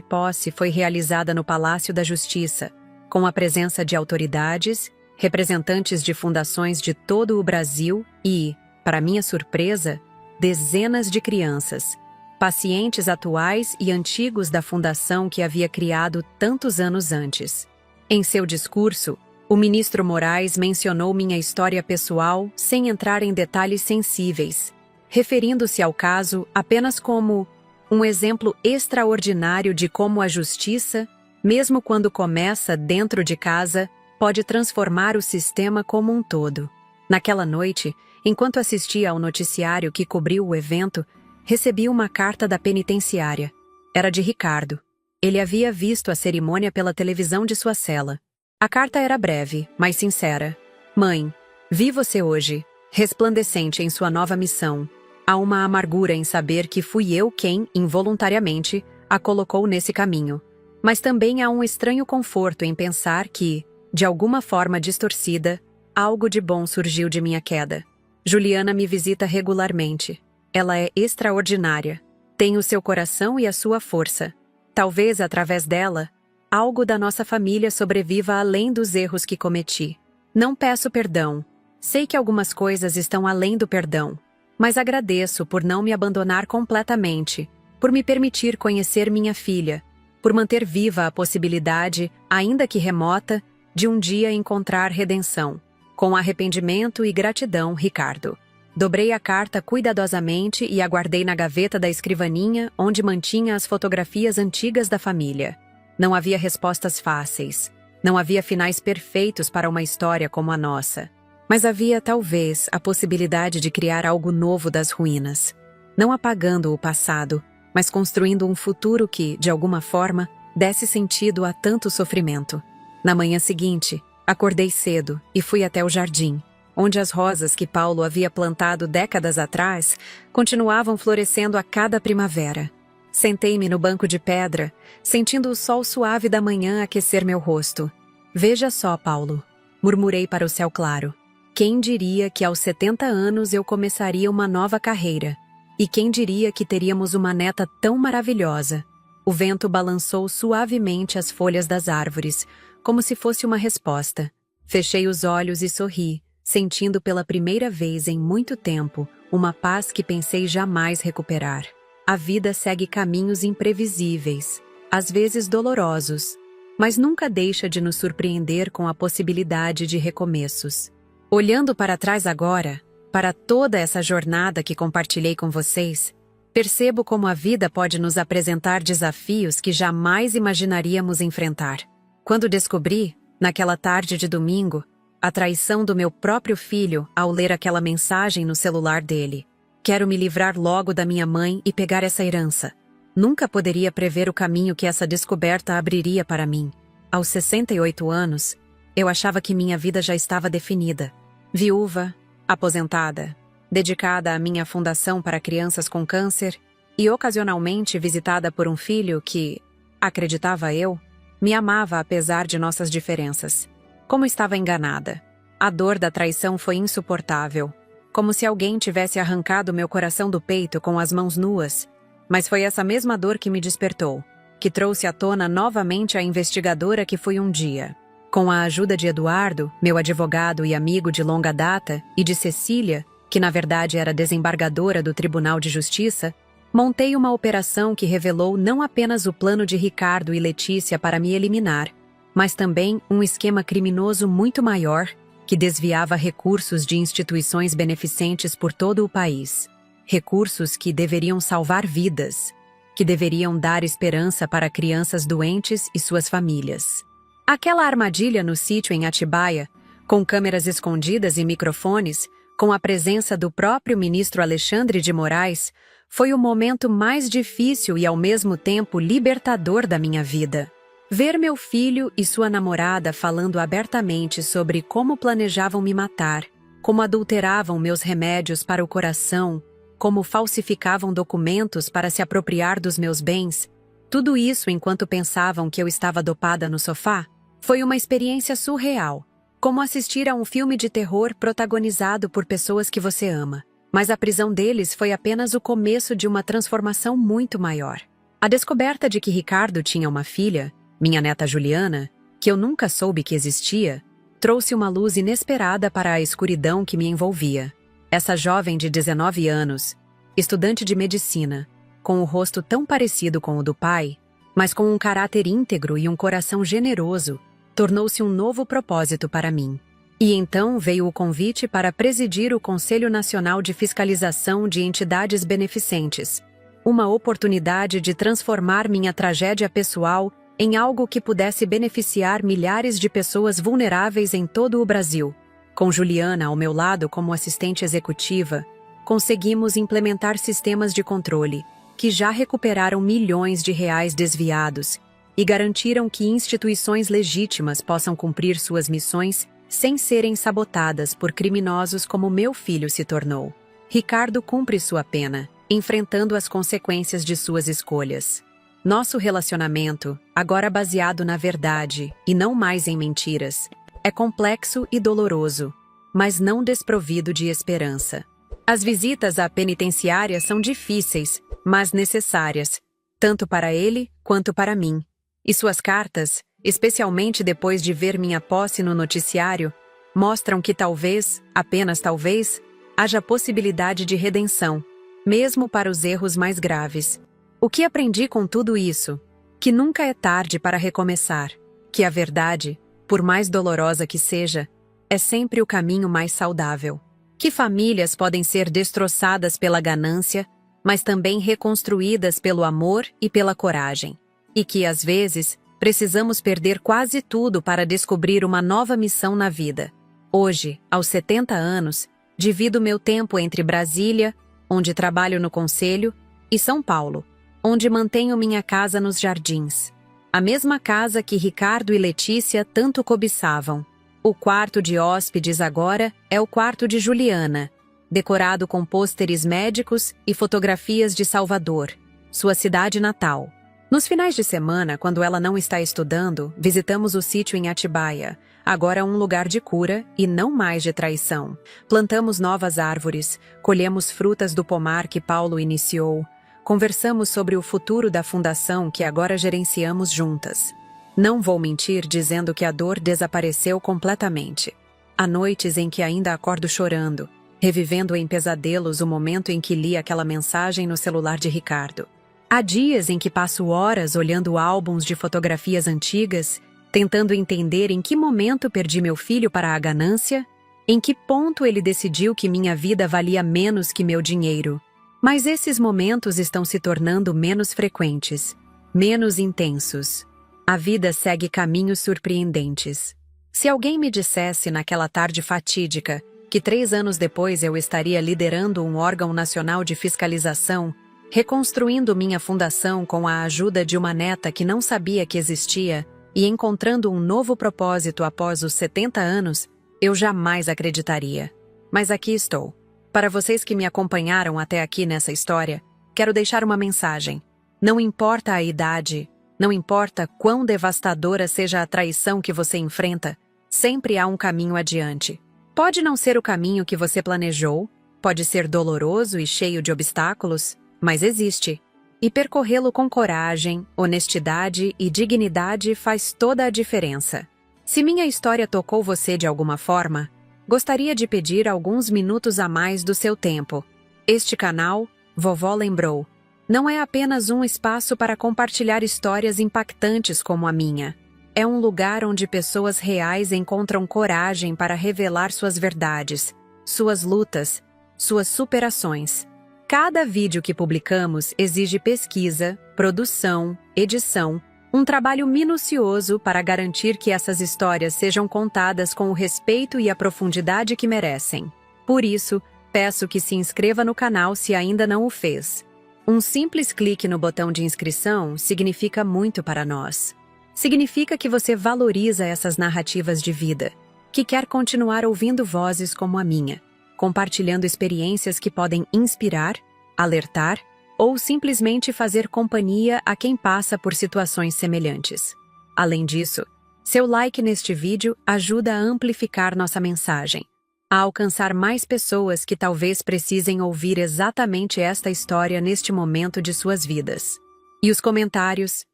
posse foi realizada no Palácio da Justiça, com a presença de autoridades, representantes de fundações de todo o Brasil e, para minha surpresa, dezenas de crianças, pacientes atuais e antigos da fundação que havia criado tantos anos antes. Em seu discurso, o ministro Moraes mencionou minha história pessoal sem entrar em detalhes sensíveis, referindo-se ao caso apenas como um exemplo extraordinário de como a justiça, mesmo quando começa dentro de casa, pode transformar o sistema como um todo. Naquela noite, enquanto assistia ao noticiário que cobriu o evento, recebi uma carta da penitenciária. Era de Ricardo. Ele havia visto a cerimônia pela televisão de sua cela. A carta era breve, mas sincera. Mãe, vi você hoje, resplandecente em sua nova missão. Há uma amargura em saber que fui eu quem, involuntariamente, a colocou nesse caminho. Mas também há um estranho conforto em pensar que, de alguma forma distorcida, algo de bom surgiu de minha queda. Juliana me visita regularmente. Ela é extraordinária. Tem o seu coração e a sua força. Talvez, através dela, algo da nossa família sobreviva além dos erros que cometi. Não peço perdão. Sei que algumas coisas estão além do perdão. Mas agradeço por não me abandonar completamente, por me permitir conhecer minha filha, por manter viva a possibilidade, ainda que remota, de um dia encontrar redenção. Com arrependimento e gratidão, Ricardo. Dobrei a carta cuidadosamente e a guardei na gaveta da escrivaninha, onde mantinha as fotografias antigas da família. Não havia respostas fáceis. Não havia finais perfeitos para uma história como a nossa. Mas havia, talvez, a possibilidade de criar algo novo das ruínas. Não apagando o passado, mas construindo um futuro que, de alguma forma, desse sentido a tanto sofrimento. Na manhã seguinte, acordei cedo e fui até o jardim, onde as rosas que Paulo havia plantado décadas atrás continuavam florescendo a cada primavera. Sentei-me no banco de pedra, sentindo o sol suave da manhã aquecer meu rosto. Veja só, Paulo, murmurei para o céu claro. Quem diria que aos 70 anos eu começaria uma nova carreira? E quem diria que teríamos uma neta tão maravilhosa? O vento balançou suavemente as folhas das árvores, como se fosse uma resposta. Fechei os olhos e sorri, sentindo pela primeira vez em muito tempo uma paz que pensei jamais recuperar. A vida segue caminhos imprevisíveis, às vezes dolorosos, mas nunca deixa de nos surpreender com a possibilidade de recomeços. Olhando para trás agora, para toda essa jornada que compartilhei com vocês, percebo como a vida pode nos apresentar desafios que jamais imaginaríamos enfrentar. Quando descobri, naquela tarde de domingo, a traição do meu próprio filho ao ler aquela mensagem no celular dele. Quero me livrar logo da minha mãe e pegar essa herança. Nunca poderia prever o caminho que essa descoberta abriria para mim. Aos 68 anos, eu achava que minha vida já estava definida. Viúva, aposentada, dedicada à minha fundação para crianças com câncer e ocasionalmente visitada por um filho que, acreditava eu, me amava apesar de nossas diferenças. Como estava enganada. A dor da traição foi insuportável, como se alguém tivesse arrancado meu coração do peito com as mãos nuas. Mas foi essa mesma dor que me despertou, que trouxe à tona novamente a investigadora que fui um dia. Com a ajuda de Eduardo, meu advogado e amigo de longa data, e de Cecília, que na verdade era desembargadora do Tribunal de Justiça, montei uma operação que revelou não apenas o plano de Ricardo e Letícia para me eliminar, mas também um esquema criminoso muito maior que desviava recursos de instituições beneficentes por todo o país. Recursos que deveriam salvar vidas. que deveriam dar esperança para crianças doentes e suas famílias. Aquela armadilha no sítio em Atibaia, com câmeras escondidas e microfones, com a presença do próprio ministro Alexandre de Moraes, foi o momento mais difícil e ao mesmo tempo libertador da minha vida. Ver meu filho e sua namorada falando abertamente sobre como planejavam me matar, como adulteravam meus remédios para o coração, como falsificavam documentos para se apropriar dos meus bens, tudo isso enquanto pensavam que eu estava dopada no sofá, foi uma experiência surreal, como assistir a um filme de terror protagonizado por pessoas que você ama. Mas a prisão deles foi apenas o começo de uma transformação muito maior. A descoberta de que Ricardo tinha uma filha, minha neta Juliana, que eu nunca soube que existia, trouxe uma luz inesperada para a escuridão que me envolvia. Essa jovem de 19 anos, estudante de medicina, com o rosto tão parecido com o do pai, mas com um caráter íntegro e um coração generoso, tornou-se um novo propósito para mim. E então veio o convite para presidir o Conselho Nacional de Fiscalização de Entidades Beneficentes, uma oportunidade de transformar minha tragédia pessoal em algo que pudesse beneficiar milhares de pessoas vulneráveis em todo o Brasil. Com Juliana ao meu lado como assistente executiva, conseguimos implementar sistemas de controle que já recuperaram milhões de reais desviados e garantiram que instituições legítimas possam cumprir suas missões sem serem sabotadas por criminosos como meu filho se tornou. Ricardo cumpre sua pena, enfrentando as consequências de suas escolhas. Nosso relacionamento, agora baseado na verdade e não mais em mentiras, é complexo e doloroso, mas não desprovido de esperança. As visitas à penitenciária são difíceis, mas necessárias, tanto para ele quanto para mim. E suas cartas, especialmente depois de ver minha posse no noticiário, mostram que talvez, apenas talvez, haja possibilidade de redenção, mesmo para os erros mais graves. O que aprendi com tudo isso? Que nunca é tarde para recomeçar, que a verdade, por mais dolorosa que seja, é sempre o caminho mais saudável. Que famílias podem ser destroçadas pela ganância, mas também reconstruídas pelo amor e pela coragem. E que, às vezes, precisamos perder quase tudo para descobrir uma nova missão na vida. Hoje, aos 70 anos, divido meu tempo entre Brasília, onde trabalho no conselho, e São Paulo, onde mantenho minha casa nos Jardins. A mesma casa que Ricardo e Letícia tanto cobiçavam. O quarto de hóspedes agora é o quarto de Juliana, decorado com pôsteres médicos e fotografias de Salvador, sua cidade natal. Nos finais de semana, quando ela não está estudando, visitamos o sítio em Atibaia, agora um lugar de cura e não mais de traição. Plantamos novas árvores, colhemos frutas do pomar que Paulo iniciou, conversamos sobre o futuro da fundação que agora gerenciamos juntas. Não vou mentir dizendo que a dor desapareceu completamente. Há noites em que ainda acordo chorando, revivendo em pesadelos o momento em que li aquela mensagem no celular de Ricardo. Há dias em que passo horas olhando álbuns de fotografias antigas, tentando entender em que momento perdi meu filho para a ganância, em que ponto ele decidiu que minha vida valia menos que meu dinheiro. Mas esses momentos estão se tornando menos frequentes, menos intensos. A vida segue caminhos surpreendentes. Se alguém me dissesse naquela tarde fatídica que 3 anos depois eu estaria liderando um órgão nacional de fiscalização, reconstruindo minha fundação com a ajuda de uma neta que não sabia que existia e encontrando um novo propósito após os 70 anos, eu jamais acreditaria. Mas aqui estou. Para vocês que me acompanharam até aqui nessa história, quero deixar uma mensagem. Não importa a idade, não importa quão devastadora seja a traição que você enfrenta, sempre há um caminho adiante. Pode não ser o caminho que você planejou, pode ser doloroso e cheio de obstáculos, mas existe. E percorrê-lo com coragem, honestidade e dignidade faz toda a diferença. Se minha história tocou você de alguma forma, gostaria de pedir alguns minutos a mais do seu tempo. Este canal, Vovó Lembrou, não é apenas um espaço para compartilhar histórias impactantes como a minha. É um lugar onde pessoas reais encontram coragem para revelar suas verdades, suas lutas, suas superações. Cada vídeo que publicamos exige pesquisa, produção, edição, um trabalho minucioso para garantir que essas histórias sejam contadas com o respeito e a profundidade que merecem. Por isso, peço que se inscreva no canal se ainda não o fez. Um simples clique no botão de inscrição significa muito para nós. Significa que você valoriza essas narrativas de vida, que quer continuar ouvindo vozes como a minha, compartilhando experiências que podem inspirar, alertar ou simplesmente fazer companhia a quem passa por situações semelhantes. Além disso, seu like neste vídeo ajuda a amplificar nossa mensagem, a alcançar mais pessoas que talvez precisem ouvir exatamente esta história neste momento de suas vidas. E os comentários?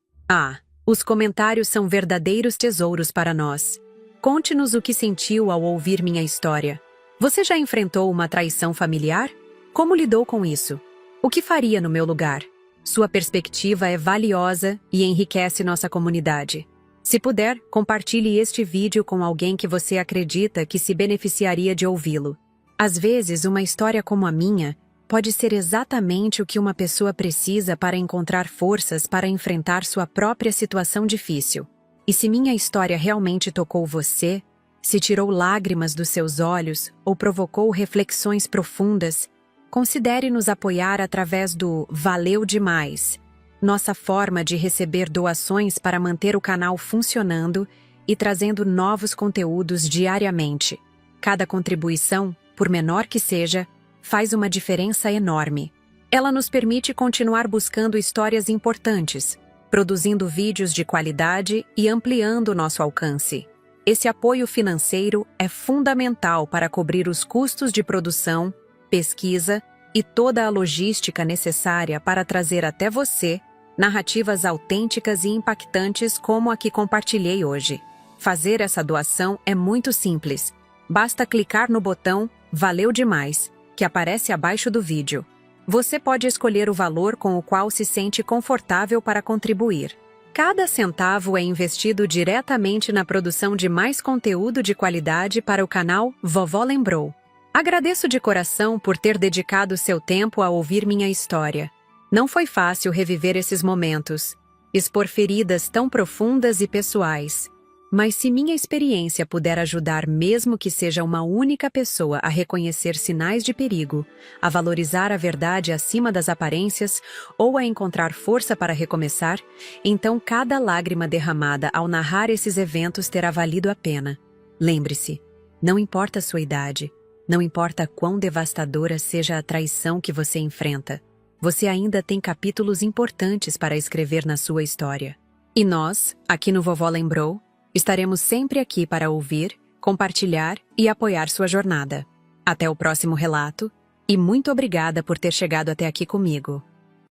Os comentários são verdadeiros tesouros para nós. Conte-nos o que sentiu ao ouvir minha história. Você já enfrentou uma traição familiar? Como lidou com isso? O que faria no meu lugar? Sua perspectiva é valiosa e enriquece nossa comunidade. Se puder, compartilhe este vídeo com alguém que você acredita que se beneficiaria de ouvi-lo. Às vezes, uma história como a minha pode ser exatamente o que uma pessoa precisa para encontrar forças para enfrentar sua própria situação difícil. E se minha história realmente tocou você, se tirou lágrimas dos seus olhos ou provocou reflexões profundas, considere nos apoiar através do Valeu Demais, nossa forma de receber doações para manter o canal funcionando e trazendo novos conteúdos diariamente. Cada contribuição, por menor que seja, faz uma diferença enorme. Ela nos permite continuar buscando histórias importantes, produzindo vídeos de qualidade e ampliando nosso alcance. Esse apoio financeiro é fundamental para cobrir os custos de produção, pesquisa e toda a logística necessária para trazer até você narrativas autênticas e impactantes como a que compartilhei hoje. Fazer essa doação é muito simples. Basta clicar no botão Valeu Demais, que aparece abaixo do vídeo. Você pode escolher o valor com o qual se sente confortável para contribuir. Cada centavo é investido diretamente na produção de mais conteúdo de qualidade para o canal Vovó Lembrou. Agradeço de coração por ter dedicado seu tempo a ouvir minha história. Não foi fácil reviver esses momentos, expor feridas tão profundas e pessoais. Mas se minha experiência puder ajudar mesmo que seja uma única pessoa a reconhecer sinais de perigo, a valorizar a verdade acima das aparências ou a encontrar força para recomeçar, então cada lágrima derramada ao narrar esses eventos terá valido a pena. Lembre-se, não importa a sua idade, não importa quão devastadora seja a traição que você enfrenta, você ainda tem capítulos importantes para escrever na sua história. E nós, aqui no Vovó Lembrou, estaremos sempre aqui para ouvir, compartilhar e apoiar sua jornada. Até o próximo relato, e muito obrigada por ter chegado até aqui comigo.